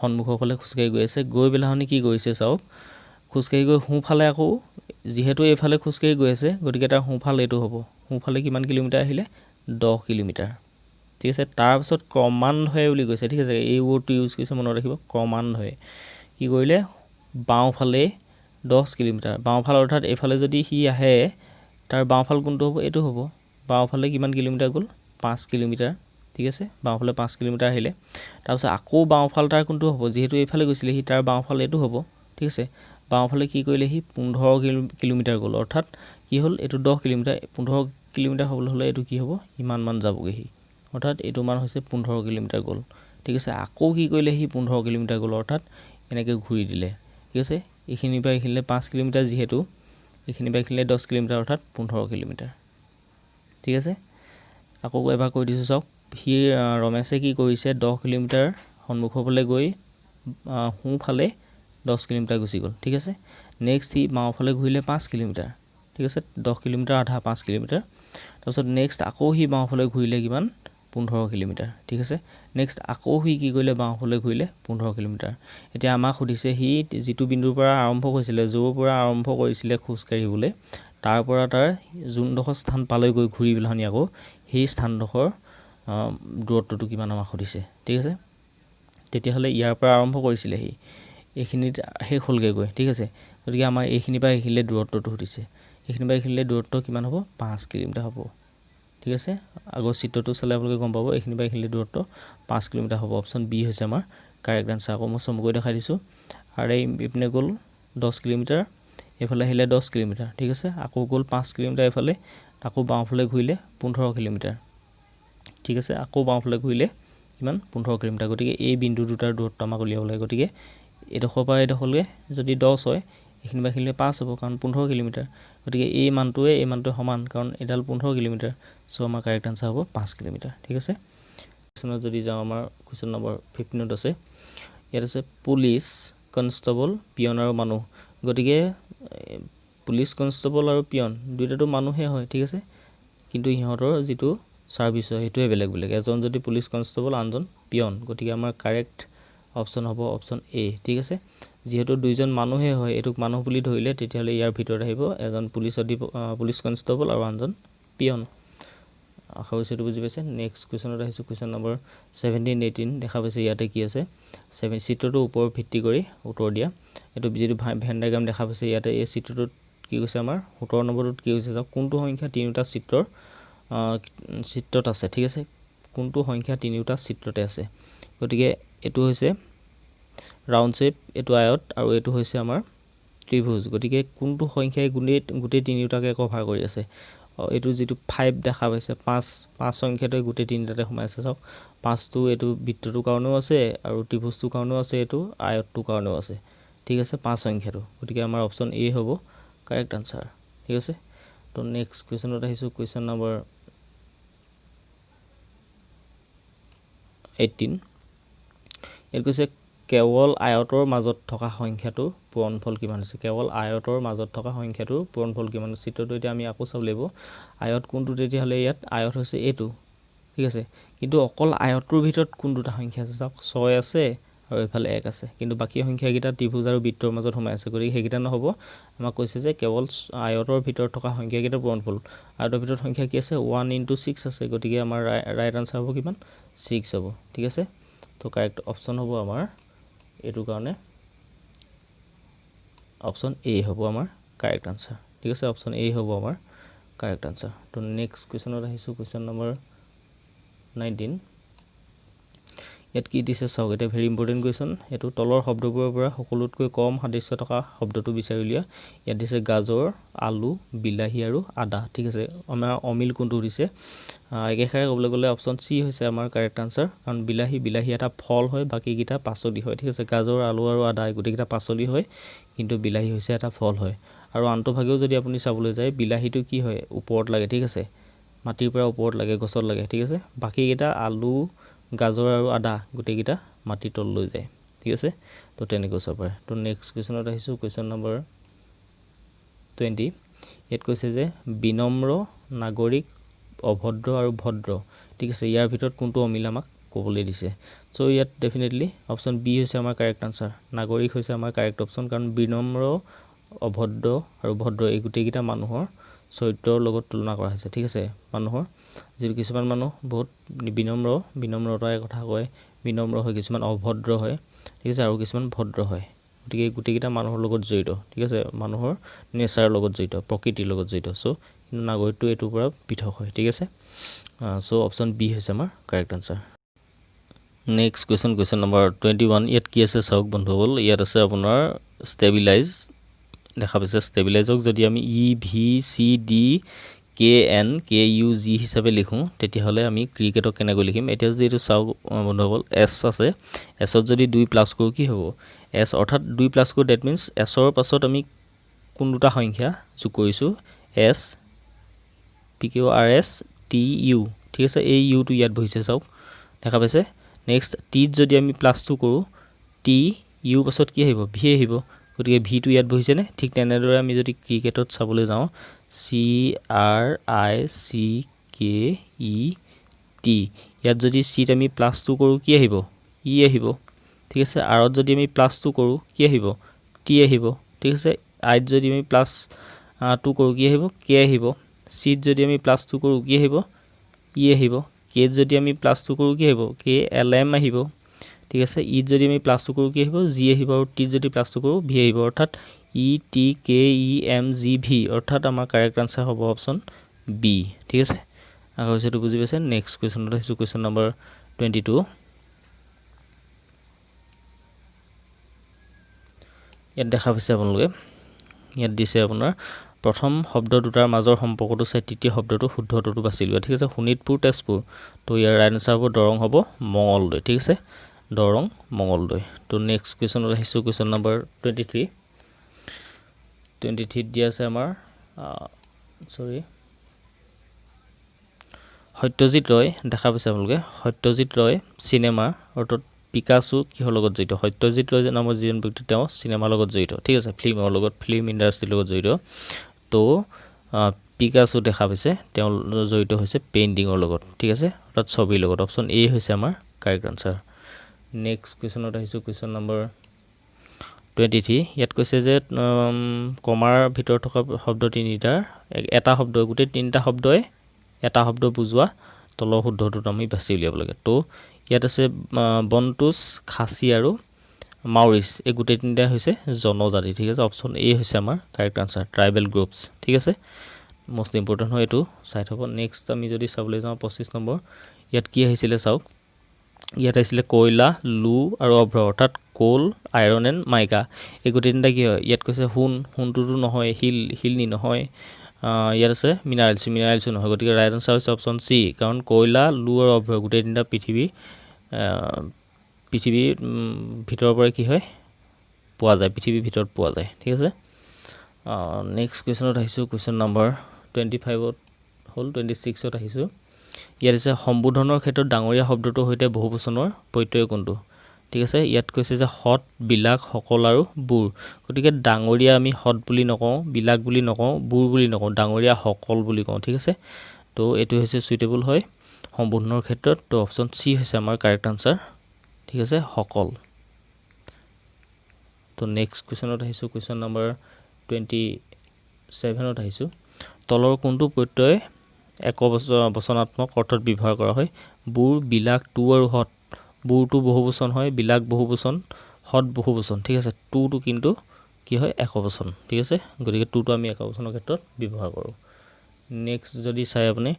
সন্মুখৰ ফালে খোজকাঢ়ি গৈ আছে গৈ পেলাহনি কি কৰিছে চাওক খোজকাঢ়ি গৈ সোঁফালে আকৌ যিহেতু এইফালে খোজকাঢ়ি গৈ আছে গতিকে তাৰ সোঁফালে এইটো হ'ব সোঁফালে কিমান কিলোমিটাৰ আহিলে 10 কিলোমিটাৰ ঠিক আছে তাৰপিছত ক্ৰমান্বয়ে বুলি কৈছে ঠিক আছে এই ৱৰ্ডটো ইউজ কৰিছে মনত ৰাখিব ক্ৰমান্বয়ে কি কৰিলে বাওঁফালে 10 কিলোমিটাৰ বাওঁফাল অৰ্থাৎ এইফালে যদি সি আহে তাৰ বাওঁফাল কোনটো হ'ব এইটো হ'ব বাওঁফালে কিমান কিলোমিটাৰ গ'ল 5 কিলোমিটাৰ ঠিক আছে বাওঁফালে 5 কিলোমিটাৰ আহিলে তাৰপিছত আকৌ বাওঁফাল তাৰ কোনটো হ'ব যিহেতু এইফালে গৈছিলে সি তাৰ বাওঁফাল এইটো হ'ব ঠিক আছে বাওঁফালে কি কৰিলে সি 15 কিলোমিটাৰ গ'ল অৰ্থাৎ কি হ'ল এইটো 10 কিলোমিটাৰ 15 কিলোমিটাৰ হ'বলৈ হ'লে এইটো কি হ'ব ইমান মান যাবগৈ সি অৰ্থাৎ এইটো মান হৈছে 15 কিলোমিটাৰ গ'ল ঠিক আছে আকৌ কি কৰিলে সি 15 কিলোমিটাৰ গ'ল অৰ্থাৎ এনেকৈ ঘূৰি দিলে ঠিক আছে এইখিনিৰ পৰা এইখিনিলৈ 5 কিলোমিটাৰ যিহেতু এইখিনিৰ পৰা এইখিনিলৈ 10 কিলোমিটাৰ অৰ্থাৎ 15 কিলোমিটাৰ ঠিক আছে আকৌ এবাৰ কৈ দিছোঁ চাওক সি ৰমেশে কি কৰিছে 10 কিলোমিটাৰ সন্মুখৰ ফালে গৈ সোঁফালে 10 কিলোমিটাৰ গুচি গ'ল ঠিক আছে নেক্সট সি বাওঁফালে ঘূৰিলে 5 কিলোমিটাৰ ঠিক আছে 10 কিলোমিটাৰ আধা 5 কিলোমিটাৰ তাৰপিছত নেক্সট আকৌ সি বাওঁফালে ঘূৰিলে কিমান 15 কিলোমিটাৰ ঠিক আছে নেক্সট আকৌ সি কি কৰিলে বাওঁফালে ঘূৰিলে 15 কিলোমিটাৰ এতিয়া আমাক সুধিছে সি যিটো বিন্দুৰ পৰা আৰম্ভ কৰিছিলে য'ৰ পৰা আৰম্ভ কৰিছিলে খোজ কাঢ়িবলৈ তাৰ পৰা তাৰ যোনডোখৰ স্থান পালে গৈ ঘূৰি পেলানি আকৌ সেই স্থানডোখৰ দূৰত্বটো কিমান আমাক সুধিছে ঠিক আছে তেতিয়াহ'লে ইয়াৰ পৰা আৰম্ভ কৰিছিলে সি এইখিনিত শেষ হ'লগৈ গৈ ঠিক আছে গতিকে আমাৰ এইখিনিৰ পৰা এইখিনিলৈ দূৰত্বটো সুধিছে এইখিনিৰ পৰা এইখিনিলৈ দূৰত্ব কিমান হ'ব 5 কিলোমিটাৰ হ'ব ঠিক আছে আগৰ চিত্ৰটো চালে আপোনালোকে গম পাব এইখিনিৰ পৰা এইখিনিলৈ দূৰত্ব 5 কিলোমিটাৰ হ'ব অপশ্যন বি হৈছে আমাৰ কাৰেক্ট আনসাৰ আকৌ মই চমুকৈ দেখাই দিছোঁ আৰু এই ইপিনে গ'ল 10 কিলোমিটাৰ, এফালে আহিলে 10 কিলোমিটাৰ, ঠিক আছে। আকৌ গ'ল 5 কিলোমিটাৰ এফালে, আকৌ বাওঁফালে ঘূৰিলে 15 কিলোমিটাৰ, ঠিক আছে। আকৌ বাওঁফালে ঘূৰিলে কিমান 15 কিলোমিটাৰ। গতিকে এই বিন্দু দুটাৰ দূৰত্ব আমাক উলিয়াব লাগে। গতিকে এইডোখৰ পৰা এইডোখৰলৈ যদি 10 হয়, এইখিনি বা এইখিনিলৈ 5 হ'ব, কাৰণ 15 কিলোমিটাৰ। গতিকে এই মানটোৱে সমান, কাৰণ এইডাল 15 কিলোমিটাৰ। চ' আমাৰ কাৰেক্ট আনচাৰ হ'ব 5 কিলোমিটাৰ, ঠিক আছে। কুৱেশ্যনত যদি যাওঁ, আমাৰ কুৱেশ্যন নম্বৰ 15ত আছে, ইয়াত আছে পুলিচ কনষ্টেবল, পিয়ন আৰু মানুহ। গতিকে পুলিচ কনষ্টেবল আৰু পিয়ন দুয়োটাতো মানুহে হয়, ঠিক আছে, কিন্তু সিহঁতৰ যিটো ছাৰ্ভিচ হয় সেইটোৱে বেলেগ বেলেগ। এজন যদি পুলিচ কনষ্টেবল, আনজন পিয়ন। গতিকে আমাৰ কাৰেক্ট অপশ্যন হ'ব অপশ্যন এ, ঠিক আছে। যিহেতু দুইজন মানুহে হয়, এইটোক মানুহ বুলি ধৰিলে, তেতিয়াহ'লে ইয়াৰ ভিতৰত আহিব এজন পুলিচ কনষ্টেবল আৰু আনজন পিয়ন। আশা কৰিছোঁ এইটো বুজি পাইছে। নেক্সট কুৱেশ্যনত আহিছোঁ, কুৱেশ্যন নম্বৰ 17, 18 দেখা পাইছে। ইয়াতে কি আছে, চিত্ৰটোৰ ওপৰত ভিত্তি কৰি উত্তৰ দিয়া। এইটো যিটো ভেন ডায়েগ্ৰাম দেখা পাইছে ইয়াতে, এই চিত্ৰটোত কি কৈছে, আমাৰ 17 নম্বৰটোত কি হৈছে চাওক, কোনটো সংখ্যা তিনিওটা চিত্ৰত আছে, ঠিক আছে। কোনটো সংখ্যা তিনিওটা চিত্ৰতে আছে। গতিকে এইটো হৈছে ৰাউণ্ড শ্বেপ, এইটো আয়ত, আৰু এইটো হৈছে আমাৰ ত্ৰিভুজ। গতিকে কোনটো সংখ্যাই গোটেই তিনিওটাকে কভাৰ কৰি আছে। এইটো যিটো 5 দেখা পাইছে, 5 সংখ্যাটোৱে গোটেই তিনিটাতে সোমাই আছে। চাওক 5টো এইটো বৃত্তটোৰ কাৰণেও আছে, আৰু ত্ৰিভুজটোৰ কাৰণেও আছে, এইটো আয়তটোৰ কাৰণেও আছে, ঠিক আছে, 5 সংখ্যাটো। গতিকে আমাৰ অপশ্যন এ হ'ব কাৰেক্ট আনচাৰ, ঠিক আছে। তো নেক্সট কুৱেশ্যনত আহিছোঁ, কুৱেশ্যন নম্বৰ 18। ইয়াত কৈছে কেৱল আয়তৰ মাজত থকা সংখ্যাটোৰ পূৰণফল কিমান হৈছে। কেৱল আয়তৰ মাজত থকা সংখ্যাটোৰ পূৰণফল কিমান। চিত্ৰটো এতিয়া আমি আকৌ চাব লাগিব। আয়ত কোনটো, তেতিয়াহ'লে ইয়াত আয়ত হৈছে এইটো, ঠিক আছে। কিন্তু অকল আয়তটোৰ ভিতৰত কোন দুটা সংখ্যা আছে চাওক, 6 আছে আৰু এইফালে 1 আছে, কিন্তু বাকী সংখ্যাকেইটা ত্ৰিভুজ আৰু বৃত্তৰ মাজত সোমাই আছে। গতিকে সেইকেইটা নহ'ব। আমাক কৈছে যে কেৱল আয়তৰ ভিতৰত থকা সংখ্যাকেইটাৰ পূৰণফল। আয়তৰ ভিতৰত সংখ্যা কি আছে, 1 × 6 আছে। গতিকে আমাৰ ৰাইট আনচাৰ হ'ব কিমান, 6 হ'ব, ঠিক আছে। তো কাৰেক্ট অপশ্যন হ'ব আমাৰ এইটোৰ কাৰণে অপশ্যন এ হ'ব আমাৰ কাৰেক্ট আনচাৰ, ঠিক আছে। অপশ্যন এ হ'ব আমাৰ কাৰেক্ট আনচাৰ। তো নেক্সট কুৱেশ্যনত আহিছোঁ, কুৱেশ্যন নম্বৰ 19। ইয়াত কি দিছে চাওক, এতিয়া ভেৰি ইম্পৰ্টেণ্ট কুৱেশ্যন। এইটো তলৰ শব্দবোৰৰ পৰা সকলোতকৈ কম সাদৃশ্য থকা শব্দটো বিচাৰি উলিওৱা। ইয়াত দিছে গাজৰ, আলু, বিলাহী আৰু আদা, ঠিক আছে। আমাৰ অমিল কোনটো দিছে, একেষাৰে ক'বলৈ গ'লে অপশ্যন চি হৈছে আমাৰ কাৰেক্ট আনচাৰ, কাৰণ বিলাহী এটা ফল হয়, বাকীকেইটা পাচলি হয়, ঠিক আছে। গাজৰ, আলু আৰু আদা গোটেইকেইটা পাচলি হয়, কিন্তু বিলাহী হৈছে এটা ফল হয়। আৰু আনটো ভাগেও যদি আপুনি চাবলৈ যায়, বিলাহীটো কি হয়, ওপৰত লাগে, ঠিক আছে, মাটিৰ পৰা ওপৰত লাগে, গছত লাগে, ঠিক আছে। বাকীকেইটা আলু, গাজৰ আৰু আদা গোটেইকেইটা মাটিৰ তললৈ যায়, ঠিক আছে। তো তেনেকৈ চাব পাৰে। তো নেক্সট কুৱেশ্যনত আহিছোঁ, কুৱেশ্যন নম্বৰ 20। ইয়াত কৈছে যে বিনম্ৰ, নাগৰিক, অভদ্ৰ আৰু ভদ্ৰ, ঠিক আছে। ইয়াৰ ভিতৰত কোনটো অমিল আমাক ক'বলৈ দিছে। চ' ইয়াত ডেফিনেটলি অপশ্যন বি হৈছে আমাৰ কাৰেক্ট আনচাৰ। নাগৰিক হৈছে আমাৰ কাৰেক্ট অপশ্যন, কাৰণ বিনম্ৰ, অভদ্ৰ আৰু ভদ্ৰ এই গোটেইকেইটা মানুহৰ চৰিত্ৰৰ লগত তুলনা কৰা হৈছে, ঠিক আছে। মানুহৰ যিটো কিছুমান মানুহ বহুত বিনম্ৰতাৰে কথা কয়, বিনম্ৰ হয়, কিছুমান অভদ্ৰ হয়, ঠিক আছে, আৰু কিছুমান ভদ্ৰ হয়। গতিকে এই গোটেইকেইটা মানুহৰ লগত জড়িত, ঠিক আছে, মানুহৰ নেচাৰৰ লগত জড়িত, প্ৰকৃতিৰ লগত জড়িত। চ' কিন্তু নাগৰিকটো এইটোৰ পৰা পৃথক হয়, ঠিক আছে। চ' অপশ্যন বি হৈছে আমাৰ correct answer. Next question number 21। ইয়াত কি আছে চাওক বন্ধুসকল, ইয়াত আছে আপোনাৰ ষ্টেবিলাইজ দেখা পাইছে। ষ্টেবিলাইজক যদি আমি EVCDKNKUG হিচাপে লিখোঁ, তেতিয়াহ'লে আমি ক্ৰিকেটক কেনেকৈ লিখিম। এতিয়া যদি এইটো চাওক বন্ধুসকল, এছ আছে, এছত যদি 2 প্লাছ কৰোঁ কি হ'ব, এছ অৰ্থাৎ 2 প্লাছ কৰোঁ, ডেট মিনছ এছৰ পাছত আমি কোন দুটা সংখ্যা যোগ কৰিছোঁ, SPQRSTU, ঠিক আছে। এই ইউটো ইয়াত বহিছে চাওক, দেখা পাইছে। নেক্সট টিত যদি আমি +2 কৰোঁ, টি ইউ পাছত কি আহিব, ভি আহিব। গতিকে ভিটো ইয়াত বহিছেনে। ঠিক তেনেদৰে আমি যদি ক্ৰিকেটত চাবলৈ যাওঁ, CRICKET, ইয়াত যদি চিত আমি +2 কৰোঁ কি আহিব, ই আহিব, ঠিক আছে। আৰত যদি আমি +2 কৰোঁ কি আহিব, টি আহিব, ঠিক আছে। আইত যদি আমি +2 কৰোঁ কি আহিব, কে আহিব। চিত যদি আমি +2 কৰোঁ কি আহিব, ই আহিব। কেত যদি আমি +2 কৰোঁ কি আহিব, KLM আহিব, ঠিক আছে। ইত যদি আমি +2 কৰোঁ কি আহিব, জি আহিব, আৰু টিত যদি +2 কৰোঁ ভি আহিব, অৰ্থাৎ ETKEMGV, অৰ্থাৎ আমাৰ কাৰেক্ট আনচাৰ হ'ব অপশ্যন বি, ঠিক আছে। আশা কৰিছোঁ এইটো বুজি পাইছে। নেক্সট কুৱেশ্যনত আহিছোঁ, কুৱেশ্যন নম্বৰ 22। ইয়াত দেখা পাইছে আপোনালোকে ইয়াত দিছে আপোনাৰ প্ৰথম শব্দ দুটাৰ মাজৰ সম্পৰ্কটো চাই তৃতীয় শব্দটো শুদ্ধটো বাছি লোৱা ঠিক আছে শোণিতপুৰ তেজপুৰ তো ইয়াৰ ৰাইট আনসাৰ হ'ব দৰং হ'ব মঙলদৈ ঠিক আছে দৰং মঙলদৈ তো নেক্সট কুৱেশ্যনত আহিছোঁ কুৱেশ্যন নম্বৰ 23 দিয়া আছে আমাৰ সত্যজিৎ ৰয় দেখা পাইছে আপোনালোকে সত্যজিৎ ৰয় চিনেমা অৰ্থাৎ পিকাচো কিহৰ লগত জড়িত সত্যজিৎ ৰয় নামৰ যিজন ব্যক্তি তেওঁ চিনেমাৰ লগত জড়িত ঠিক আছে ফিল্মৰ লগত ফিল্ম ইণ্ডাষ্ট্ৰীৰ লগত জড়িত তো পিকাচো দেখা পাইছে তেওঁ জড়িত হৈছে পেইণ্টিঙৰ লগত ঠিক আছে অৰ্থাৎ ছবিৰ লগত অপশ্যন এ হৈছে আমাৰ কাৰেক্ট আনসাৰ নেক্সট কুৱেশ্যনত আহিছোঁ কুৱেশ্যন নম্বৰ 23 ইয়াত কৈছে যে কমাৰ ভিতৰত থকা শব্দ তিনিটাৰ এটা শব্দ গোটেই তিনিটা শব্দই এটা শব্দ বুজোৱা তলৰ শুদ্ধটোত আমি বাছি উলিয়াব লাগে তো ইয়াত আছে বনটুচ খাচী আৰু মাউৰিছ এই গোটেই তিনিটা হৈছে জনজাতি ঠিক আছে অপশ্যন এ হৈছে আমাৰ কাৰেক্ট আনসাৰ ট্ৰাইবেল গ্ৰুপছ ঠিক আছে মোষ্ট ইম্পৰ্টেণ্ট হয় এইটো চাই থ'ব নেক্সট আমি যদি চাবলৈ যাওঁ 25 নম্বৰ ইয়াত কি আহিছিলে চাওক ইয়াত আহিছিলে কয়লা লু আৰু অভ্ৰ অৰ্থাৎ কোল আইৰণ এণ্ড মাইকা এই গোটেই তিনিটা কি হয় ইয়াত কৈছে সোণটোতো নহয় শিলনি নহয় ইয়াত আছে মিনাৰেলছো নহয় গতিকে ৰাইট আনসাৰ হৈছে অপশ্যন চি কাৰণ কয়লা লু আৰু অভ্ৰ গোটেই তিনিটা পৃথিৱীৰ ভিতৰৰ পৰা কি হয় পোৱা যায় পৃথিৱীৰ ভিতৰত পোৱা যায় ঠিক আছে নেক্সট কুৱেশ্যনত আহিছোঁ কুৱেশ্যন নম্বৰ 25ত হ'ল 26ত আহিছোঁ ইয়াত আছে সম্বোধনৰ ক্ষেত্ৰত ডাঙৰীয়া শব্দটোৰ সৈতে বহুবচনৰ প্ৰত্যয় কোনটো ঠিক আছে ইয়াত কৈছে যে হত বিলাক সকল আৰু বুৰ গতিকে ডাঙৰীয়া আমি হত বুলি নকওঁ বিলাক বুলি নকওঁ বুৰ বুলি নকওঁ ডাঙৰীয়া সকল বুলি কওঁ ঠিক আছে তো এইটো হৈছে সুইটেবল হয় সম্বোধনৰ ক্ষেত্ৰত তো অপশ্যন চি হৈছে আমাৰ কাৰেক্ট আনসাৰ ঠিক আছে সকল তো নেক্সট কুৱেশ্যনত আহিছোঁ কুৱেশ্যন নম্বৰ 27ত আহিছোঁ তলৰ কোনটো প্ৰত্যয় একবচনাত্মক অৰ্থত ব্যৱহাৰ কৰা হয় বুৰ বিলাক টু আৰু হত বুৰটো বহুবচন হয় বিলাক বহুবচন হত বহুবচন ঠিক আছে টুটো কিন্তু কি হয় একবচন ঠিক আছে গতিকে টুটো আমি একবচনৰ ক্ষেত্ৰত ব্যৱহাৰ কৰোঁ নেক্সট যদি চাই আপুনি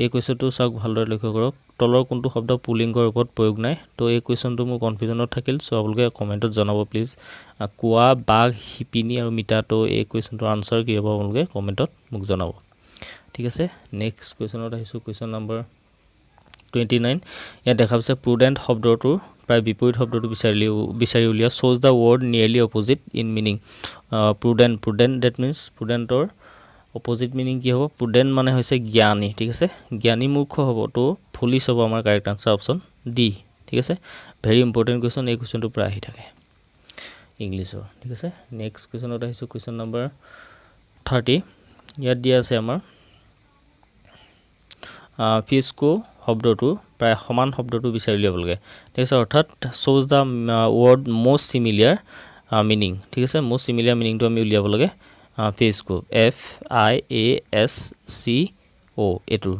এই কুৱেশ্যনটো চাওক ভালদৰে লক্ষ্য কৰক তলৰ কোনটো শব্দ পুলিংগৰ ওপৰত প্ৰয়োগ নাই তো এই কুৱেশ্যনটো মোৰ কনফিউজনত থাকিল চ' আপোনালোকে কমেণ্টত জনাব প্লিজ কোৱা বাঘ শিপিনী আৰু মিতা তো এই কুৱেশ্যনটোৰ আনসাৰ কি হ'ব আপোনালোকে কমেণ্টত মোক জনাব ঠিক আছে নেক্সট কুৱেশ্যনত আহিছোঁ কুৱেশ্যন নম্বৰ 29 ইয়াত দেখা পাইছে প্ৰুডেণ্ট শব্দটোৰ প্ৰায় বিপৰীত শব্দটো বিচাৰি উলিওৱা shows the word nearly opposite in meaning prudent that means প্ৰুডেণ্টৰ অপোজিট মিনিং কি হ'ব প্ৰুডেণ্ট মানে হৈছে জ্ঞানী ঠিক আছে জ্ঞানী মূৰ্খ হ'ব তো ফুলিছ হ'ব আমাৰ কাৰেক্ট আনসাৰ অপশ্যন ডি ঠিক আছে ভেৰি ইম্পৰ্টেণ্ট কুৱেশ্যন এই কুৱেশ্যনটো প্ৰায় আহি থাকে ইংলিছৰ ঠিক আছে নেক্সট কুৱেশ্যনত আহিছোঁ কুৱেশ্যন নম্বৰ 30 ইয়াত দিয়া আছে আমাৰ ফিস্কো শব্দটো প্ৰায় সমান শব্দটো বিচাৰি উলিয়াব লাগে ঠিক আছে অৰ্থাৎ shows the word most similar meaning ঠিক আছে most similar meaningটো আমি উলিয়াব লাগে ফিস্কো FIASCO এইটো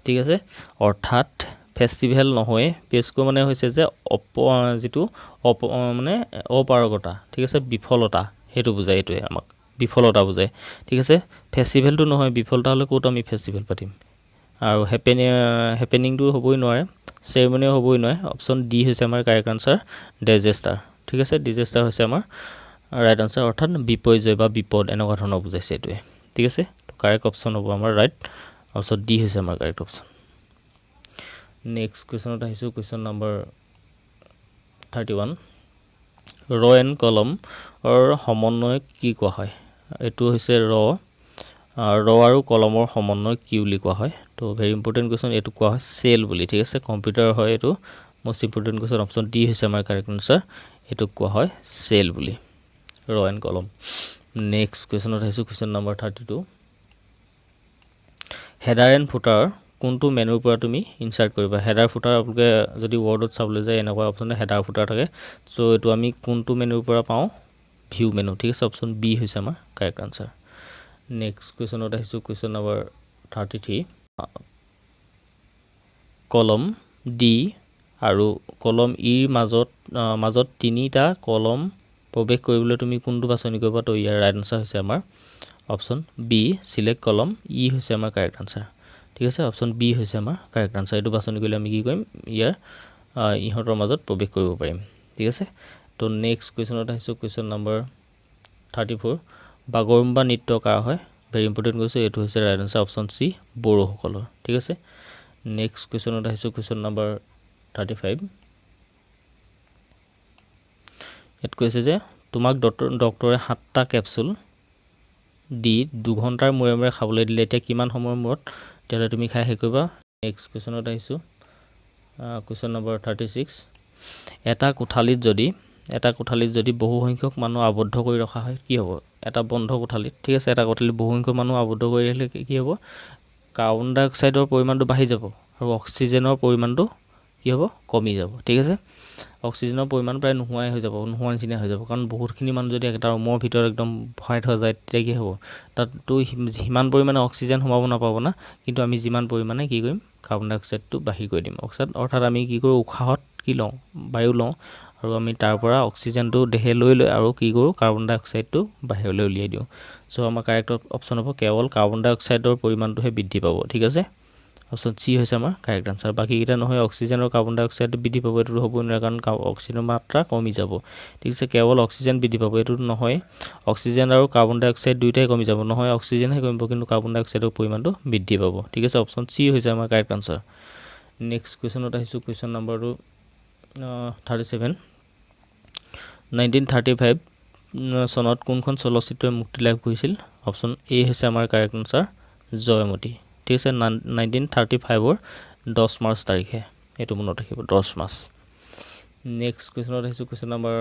ঠিক আছে অৰ্থাৎ ফেষ্টিভেল নহয় ফিস্কো মানে হৈছে যে যিটো মানে অপাৰগতা ঠিক আছে বিফলতা সেইটো বুজায় এইটোৱে আমাক বিফলতা বুজায় ঠিক আছে ফেষ্টিভেলটো নহয় বিফলতা হ'লে ক'ত আমি ফেষ্টিভেল পাতিম আৰু হেপেনিংটো হ'বই নোৱাৰে চেৰিমনিও হ'বই নোৱাৰে অপশ্যন ডি হৈছে আমাৰ কাৰেক্ট আনসাৰ ডিজাষ্টাৰ ঠিক আছে ডিজাষ্টাৰ হৈছে আমাৰ ৰাইট আনসাৰ অৰ্থাৎ বিপৰ্যয় বা বিপদ এনেকুৱা ধৰণৰ বুজাইছে এইটোৱে ঠিক আছে কাৰেক্ট অপশ্যন হ'ব আমাৰ ৰাইট অপশ্যন ডি হৈছে আমাৰ কাৰেক্ট অপশ্যন নেক্সট কুৱেশ্যনত আহিছোঁ কুৱেশ্যন নম্বৰ 31 ৰ এণ্ড কলমৰ সমন্বয় কি কোৱা হয় এইটো হৈছে ৰ আৰু কলমৰ সমন্বয় কি বুলি কোৱা হয় তো ভেৰি ইম্পৰ্টেণ্ট কুৱেশ্যন এইটো কোৱা হয় চেল বুলি ঠিক আছে কম্পিউটাৰ হয় এইটো most important question option D হৈছে আমাৰ কাৰেক্ট আনসাৰ এইটো কোৱা হয় চেল বুলি ৰ এণ্ড কলম নেক্সট কুৱেশ্যনত আহিছোঁ কুৱেশ্যন নম্বৰ 32 হেডাৰ এণ্ড ফুটাৰ কোনটো মেনুৰ পৰা তুমি ইনচাৰ্ট কৰিবা হেডাৰ ফুটাৰ আপোনালোকে যদি ৱৰ্ডত চাবলৈ যায় এনেকুৱা অপশ্যন হেডাৰ ফুটাৰ থাকে চ' এইটো আমি কোনটো মেনুৰ পৰা পাওঁ ভিউ মেনু ঠিক আছে অপশ্যন বি হৈছে আমাৰ কাৰেক্ট আনসাৰ নেক্সট কুৱেশ্যনত আহিছোঁ কুৱেশ্যন নম্বৰ 33 কলম ডি আৰু কলম ইৰ মাজত তিনিটা কলম প্ৰৱেশ কৰিবলৈ তুমি কোনটো বাছনি কৰিবা তো ইয়াৰ ৰাইট আনসাৰ হৈছে আমাৰ অপশ্যন বি চিলেক্ট কলম ই হৈছে আমাৰ কাৰেক্ট আনসাৰ ঠিক আছে অপশ্যন বি হৈছে আমাৰ কাৰেক্ট আনসাৰ এইটো বাছনি কৰিলে আমি কি কৰিম ইয়াৰ ইহঁতৰ মাজত প্ৰৱেশ কৰিব পাৰিম ঠিক আছে তো নেক্সট কুৱেশ্যনত আহিছোঁ কুৱেশ্যন নম্বৰ 34 বাগৰুম্বা নৃত্য কাৰ হয় ভেৰি ইম্পৰ্টেণ্ট কৈছোঁ এইটো হৈছে ৰাইট আনসাৰ অপশ্যন চি বড়োসকলৰ ঠিক আছে নেক্সট কুৱেশ্যনত আহিছোঁ কুৱেশ্যন নম্বৰ 35 ইয়াত কৈছে যে তোমাক ডক্টৰে 7টা কেপচুল দি 2 ঘণ্টাৰ মূৰে মূৰে খাবলৈ দিলে এতিয়া কিমান সময়ৰ মূৰত তেতিয়াহ'লে তুমি খাই শেষ কৰিবা নেক্সট কুৱেশ্যনত আহিছোঁ কুৱেশ্যন নম্বৰ 36 এটা কোঠালিত যদি বহু সংখ্যক মানুহ আবদ্ধ কৰি ৰখা হয় কি হ'ব এটা বন্ধ কোঠালিত ঠিক আছে এটা কোঠালিত বহু সংখ্যক মানুহ আবদ্ধ কৰি ৰাখিলে কি হ'ব কাৰ্বন ডাই অক্সাইডৰ পৰিমাণটো বাঢ়ি যাব আৰু অক্সিজেনৰ পৰিমাণটো কি হ'ব কমি যাব ঠিক আছে অক্সিজেনৰ পৰিমাণ প্ৰায় নোহোৱা নিচিনা হৈ যাব কাৰণ বহুতখিনি মানুহ যদি এটা ৰুমৰ ভিতৰত একদম ভৰাই থোৱা যায় তেতিয়া কি হ'ব তাততো সিমান পৰিমাণে অক্সিজেন সোমাব নাপাব না কিন্তু আমি যিমান পৰিমাণে কি কৰিম কাৰ্বন ডাই অক্সাইডটো বাহিৰ কৰি দিম অৰ্থাৎ আমি কি কৰোঁ উশাহত কি লওঁ বায়ু লওঁ আৰু আমি তাৰ পৰা অক্সিজেনটো দেহে লৈ আৰু কি কৰোঁ কাৰ্বন ডাই অক্সাইডটো বাহিৰলৈ উলিয়াই দিওঁ সো আমাৰ কাৰেক্ট অপশ্যন হ'ব কেৱল কাৰ্বন ডাই অক্সাইডৰ পৰিমাণটোহে বৃদ্ধি পাব ঠিক আছে অপশ্যন চি হৈছে আমাৰ কাৰেক্ট আনসাৰ বাকীকেইটা নহয় অক্সিজেন আৰু কাৰ্বন ডাই অক্সাইড বৃদ্ধি পাব এইটো হ'ব নোৱাৰে কাৰণ অক্সিজেনৰ মাত্ৰা কমি যাব ঠিক আছে কেৱল অক্সিজেন বৃদ্ধি পাব এইটো নহয় অক্সিজেন আৰু কাৰ্বন ডাই অক্সাইড দুইটাই কমি যাব নহয় অক্সিজেনহে কমিব কিন্তু কাৰ্বন ডাই অক্সাইডৰ পৰিমাণটো বৃদ্ধি পাব ঠিক আছে অপশ্যন চি হৈছে আমাৰ কাৰেক্ট আনসাৰ নেক্সট কুৱেশ্যনত আহিছোঁ কুৱেশ্যন নম্বৰটো 37 1935 চনত কোনখন চলচ্চিত্ৰই মুক্তি লাভ কৰিছিল অপশ্যন এ হৈছে আমাৰ কাৰেক্ট আনসাৰ জয়মতী ঠিক আছে 1935 10 মাৰ্চ তাৰিখে এইটো মনত ৰাখিব 10 মাৰ্চ নেক্সট কুৱেশ্যনত আহিছোঁ কুৱেশ্যন নম্বৰ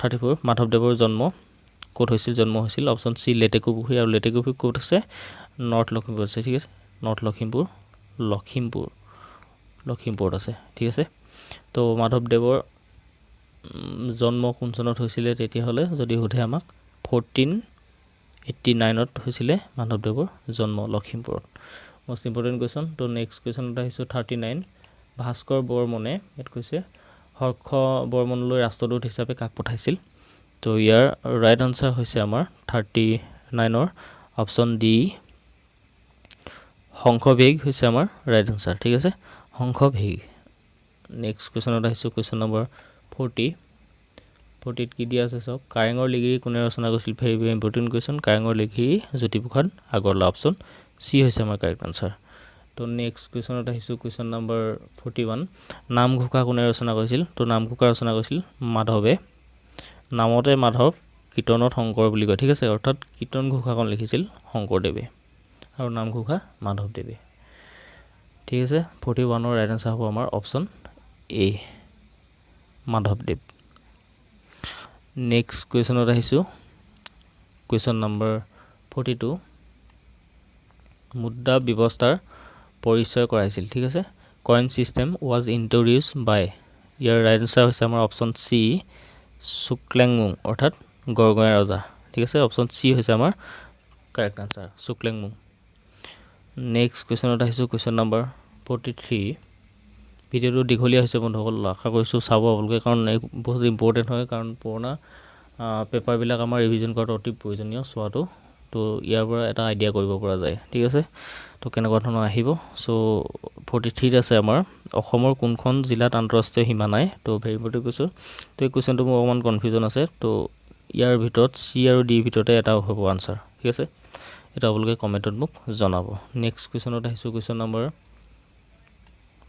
34 মাধৱদেৱৰ জন্ম অপশ্যন চি লেটেকু পুখুৰী আৰু লেটেকু পুখুৰী ক'ত আছে নৰ্থ লখিমপুৰ আছে ঠিক আছে নৰ্থ লখিমপুৰত আছে ঠিক আছে তো মাধৱদেৱৰ জন্ম কোন চনত হৈছিলে তেতিয়াহ'লে যদি সোধে আমাক 1489ত হৈছিলে মাধৱদেৱৰ জন্ম লখিমপুৰত most important question তো নেক্সট কুৱেশ্যনত আহিছোঁ 39 ভাস্কৰ বৰ্মনে ইয়াত কৈছে হৰ্ষ বৰ্মনলৈ ৰাষ্ট্ৰদূত হিচাপে কাক পঠাইছিল তো ইয়াৰ ৰাইট আনসাৰ হৈছে আমাৰ 39ৰ অপশ্যন ডি শংখবেগ হৈছে আমাৰ ৰাইট আনসাৰ ঠিক আছে শংখবেগ নেক্সট কুৱেশ্যনত আহিছোঁ কুৱেশ্যন নম্বৰ 40 কি দিয়া আছে চাওক কাৰেঙৰ লিগিৰি কোনে ৰচনা কৰিছিল ভেৰি ইম্পৰ্টেণ্ট কুৱেশ্যন কাৰেঙৰ লিগিৰি জ্যোতিপ্ৰসাদ আগৰৱালা অপশ্যন চি হৈছে আমাৰ কাৰেক্ট আনসাৰ তো নেক্সট কুৱেশ্যনত আহিছোঁ কুৱেশ্যন নম্বৰ 41 নামঘোষা কোনে ৰচনা কৰিছিল তো নামঘোষা ৰচনা কৰিছিল মাধৱে নামতে মাধৱ কীৰ্তনত শংকৰ বুলি কয় ঠিক আছে অৰ্থাৎ কীৰ্তন ঘোষাখন লিখিছিল শংকৰদেৱে আৰু নামঘোষা মাধৱদেৱে ঠিক আছে 41ৰ ৰাইট আনসাৰ হ'ব আমাৰ অপশ্যন এ মাধৱদেৱ নেক্সট কুৱেশ্যনত আহিছোঁ কুৱেশ্যন নম্বৰ 42 মুদ্ৰা ব্যৱস্থাৰ পৰিচয় কৰাইছিল ঠিক আছে coin system was introduced by ইয়াৰ ৰাইট আনসাৰ হৈছে আমাৰ অপশ্যন চি চুক্লেংমুং অৰ্থাৎ গড়গঞা ৰজা ঠিক আছে অপশ্যন চি হৈছে আমাৰ কাৰেক্ট আনসাৰ চুক্লেংমুং নেক্সট কুৱেশ্যনত আহিছোঁ কুৱেশ্যন নম্বৰ 43 ভিডিঅ'টো দীঘলীয়া হৈছে বন্ধুসকল আশা কৰিছোঁ চাব আপোনালোকে কাৰণ এই বহুত ইম্পৰ্টেণ্ট হয় কাৰণ পুৰণা পেপাৰবিলাক আমাৰ ৰিভিজন কৰাটো অতি প্ৰয়োজনীয় চোৱাটো তো ইয়াৰ পৰা এটা আইডিয়া কৰিব পৰা যায় ঠিক আছে তো কেনেকুৱা ধৰণৰ আহিব সো 43 আছে আমাৰ অসমৰ কোনখন জিলাত আন্তঃৰাষ্ট্ৰীয় সীমা নাই তো ভেৰি ইম্পৰ্টেণ্ট কৈছোঁ তো এই কুৱেশ্যনটো মোৰ অকণমান কনফিউজন আছে তো ইয়াৰ ভিতৰত চি আৰু ডিৰ ভিতৰতে এটা হ'ব আনসাৰ ঠিক আছে এটা আপোনালোকে কমেণ্টত মোক জনাব নেক্সট কুৱেশ্যনত আহিছোঁ কুৱেশ্যন নম্বৰ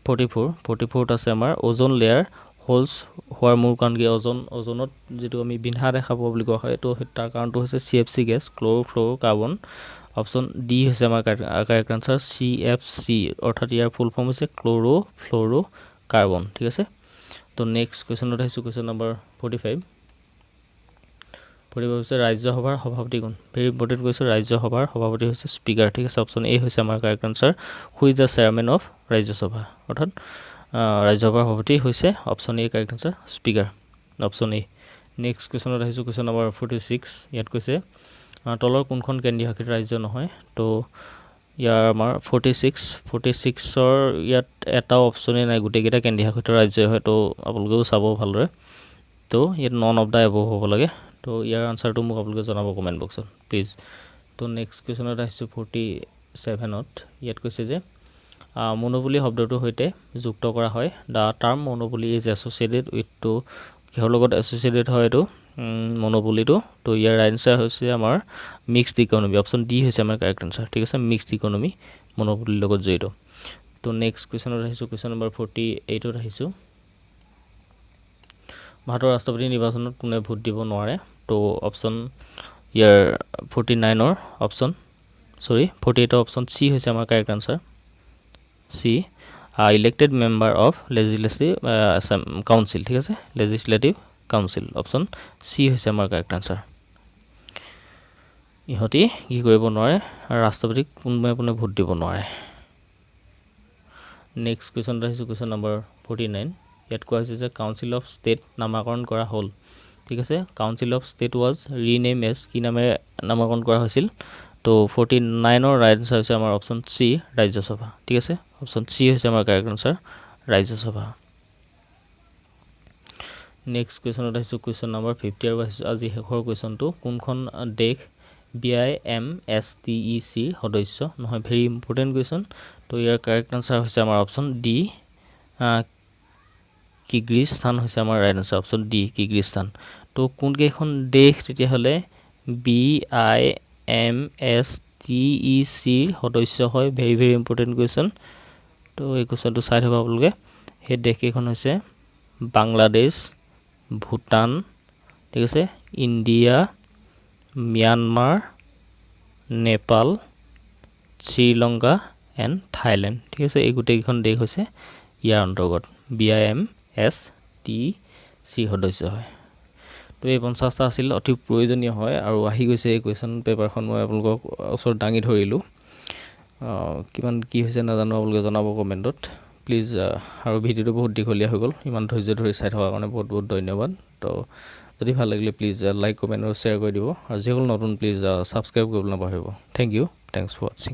44ত আছে আমাৰ ওজন লেয়াৰ হোলছ হোৱাৰ মূল কাৰণ কি ওজনত যিটো আমি বিন্ধা দেখা পোৱা বুলি কোৱা হয় তো তাৰ কাৰণটো হৈছে CFC gas chlorofluorocarbon option D হৈছে আমাৰ কাৰেক্ট আনসাৰ CFC অৰ্থাৎ ইয়াৰ ফুল ফৰ্ম হৈছে ক্ল'ৰ'ফ্ল'ৰ'কাৰ্বন ঠিক আছে তো নেক্সট কুৱেশ্যনত আহিছোঁ কুৱেশ্যন নম্বৰ 45 হৈছে ৰাজ্যসভাৰ সভাপতি কোন ভেৰি ইম্পৰ্টেণ্ট কৈছোঁ ৰাজ্যসভাৰ সভাপতি হৈছে স্পীকাৰ ঠিক আছে অপশ্যন এ হৈছে আমাৰ correct answer who is the chairman of Rajya Sabha অৰ্থাৎ ৰাজ্যসভাৰ সভাপতি হৈছে option A correct answer speaker option A next কুৱেশ্যনত আহিছোঁ কুৱেশ্যন নম্বৰ 46 ইয়াত কৈছে তলৰ কোনখন কেন্দ্ৰীয় শাসিত ৰাজ্য নহয় তো ইয়াৰ আমাৰ 46ৰ ইয়াত এটাও অপশ্যনেই নাই গোটেইকেইটা কেন্দ্ৰীয় শাসিত ৰাজ্যই হয় তো আপোনালোকেও চাব ভালদৰে তো ইয়াত নন অফ দ্য এবভ হ'ব লাগে তো ইয়াৰ আনসাৰটো মোক আপোনালোকে জনাব কমেণ্ট বক্সত প্লিজ তো নেক্সট কুৱেশ্যনত আহিছোঁ 47ত ইয়াত কৈছে যে মনোপলি শব্দটোৰ সৈতে যুক্ত কৰা হয় the term monopoly is associated with to কিহৰ লগত এছ'চিয়েটেড হয় এইটো মনোপলিটো। তো ইয়াৰ ৰাইট আনচাৰ হৈছে আমাৰ মিক্সড ইকনমি, অপশ্যন ডি হৈছে আমাৰ কাৰেক্ট আনচাৰ। ঠিক আছে, মিক্সড ইকনমি মনোপলিৰ লগত জড়িত। তো নেক্সট কুৱেশ্যনত আহিছোঁ, কুৱেশ্যন নম্বৰ 48ত আহিছোঁ। ভাৰতৰ ৰাষ্ট্ৰপতি নিৰ্বাচনত কোনে ভোট দিব নোৱাৰে? তো অপশ্যন ইয়াৰ 48ৰ অপশ্যন চি হৈছে আমাৰ correct answer. C, elected member of legislative council. ঠিক আছে, লেজিসলেটিভ কাউন্সিল, অপশ্যন চি হৈছে আমাৰ কাৰেক্ট আনচাৰ। ইহঁতি কি কৰিব নোৱাৰে? ৰাষ্ট্ৰপতিক পোনে ভোট দিব নোৱাৰে। নেক্সট কুৱেশ্যনত আহিছোঁ, কুৱেশ্যন নম্বৰ 49। ইয়াত কোৱা হৈছে যে কাউন্সিল অফ ষ্টেট নামাকৰণ কৰা হ'ল। ঠিক আছে, council of state was rename as, কি নামেৰে নামাকৰণ কৰা হৈছিল? তো 49ৰ ৰাইট আনচাৰ হৈছে আমাৰ অপশ্যন চি, ৰাজ্যসভা। ঠিক আছে, অপশ্যন চি হৈছে আমাৰ কাৰেক্ট আনচাৰ, ৰাজ্যসভা। নেক্সট কুৱেশ্যনত আহিছোঁ, কুৱেশ্যন নম্বৰ 50 আৰু আজি শেষৰ কুৱেশ্যনটো। কোনখন দেশ BIMSTEC সদস্য নহয়? Very important question. তো ইয়াৰ কাৰেক্ট আনচাৰ হৈছে আমাৰ অপশ্যন ডি, কিৰ্গিস্তান হৈছে আমাৰ right answer, option D, Kyrgyzstan. তো কোনকেইখন দেশ তেতিয়াহ'লে BIMSTECৰ সদস্য হয়? Very important question. তো এই কুৱেশ্যনটো চাই থ'ব আপোনালোকে। সেই দেশকেইখন হৈছে বাংলাদেশ, ভূটান, ঠিক আছে, India, Myanmar, Nepal, Sri Lanka and Thailand. ঠিক আছে, এই গোটেইকেইখন দেশ হৈছে ইয়াৰ অন্তৰ্গত, BIMSTEC সদস্য হয়। তো এই 50টা আছিল, অতি প্ৰয়োজনীয় হয় আৰু আহি গৈছে এই কুৱেশ্যন পেপাৰখন। মই আপোনালোকক ওচৰত দাঙি ধৰিলোঁ। কিমান কি হৈছে নাজানো, আপোনালোকে জনাব কমেণ্টত প্লিজ। আৰু ভিডিঅ'টো বহুত দীঘলীয়া হৈ গ'ল, ইমান ধৈৰ্য ধৰি চাই থকাৰ কাৰণে বহুত বহুত ধন্যবাদ। তো যদি ভাল লাগিলে প্লিজ লাইক, কমেণ্ট আৰু শ্বেয়াৰ কৰি দিব। আৰু যিসকল নতুন প্লিজ ছাবস্ক্ৰাইব কৰিবলৈ নাপাহৰিব। থেংক ইউ, থেংকছ ফৰ ৱাচিং।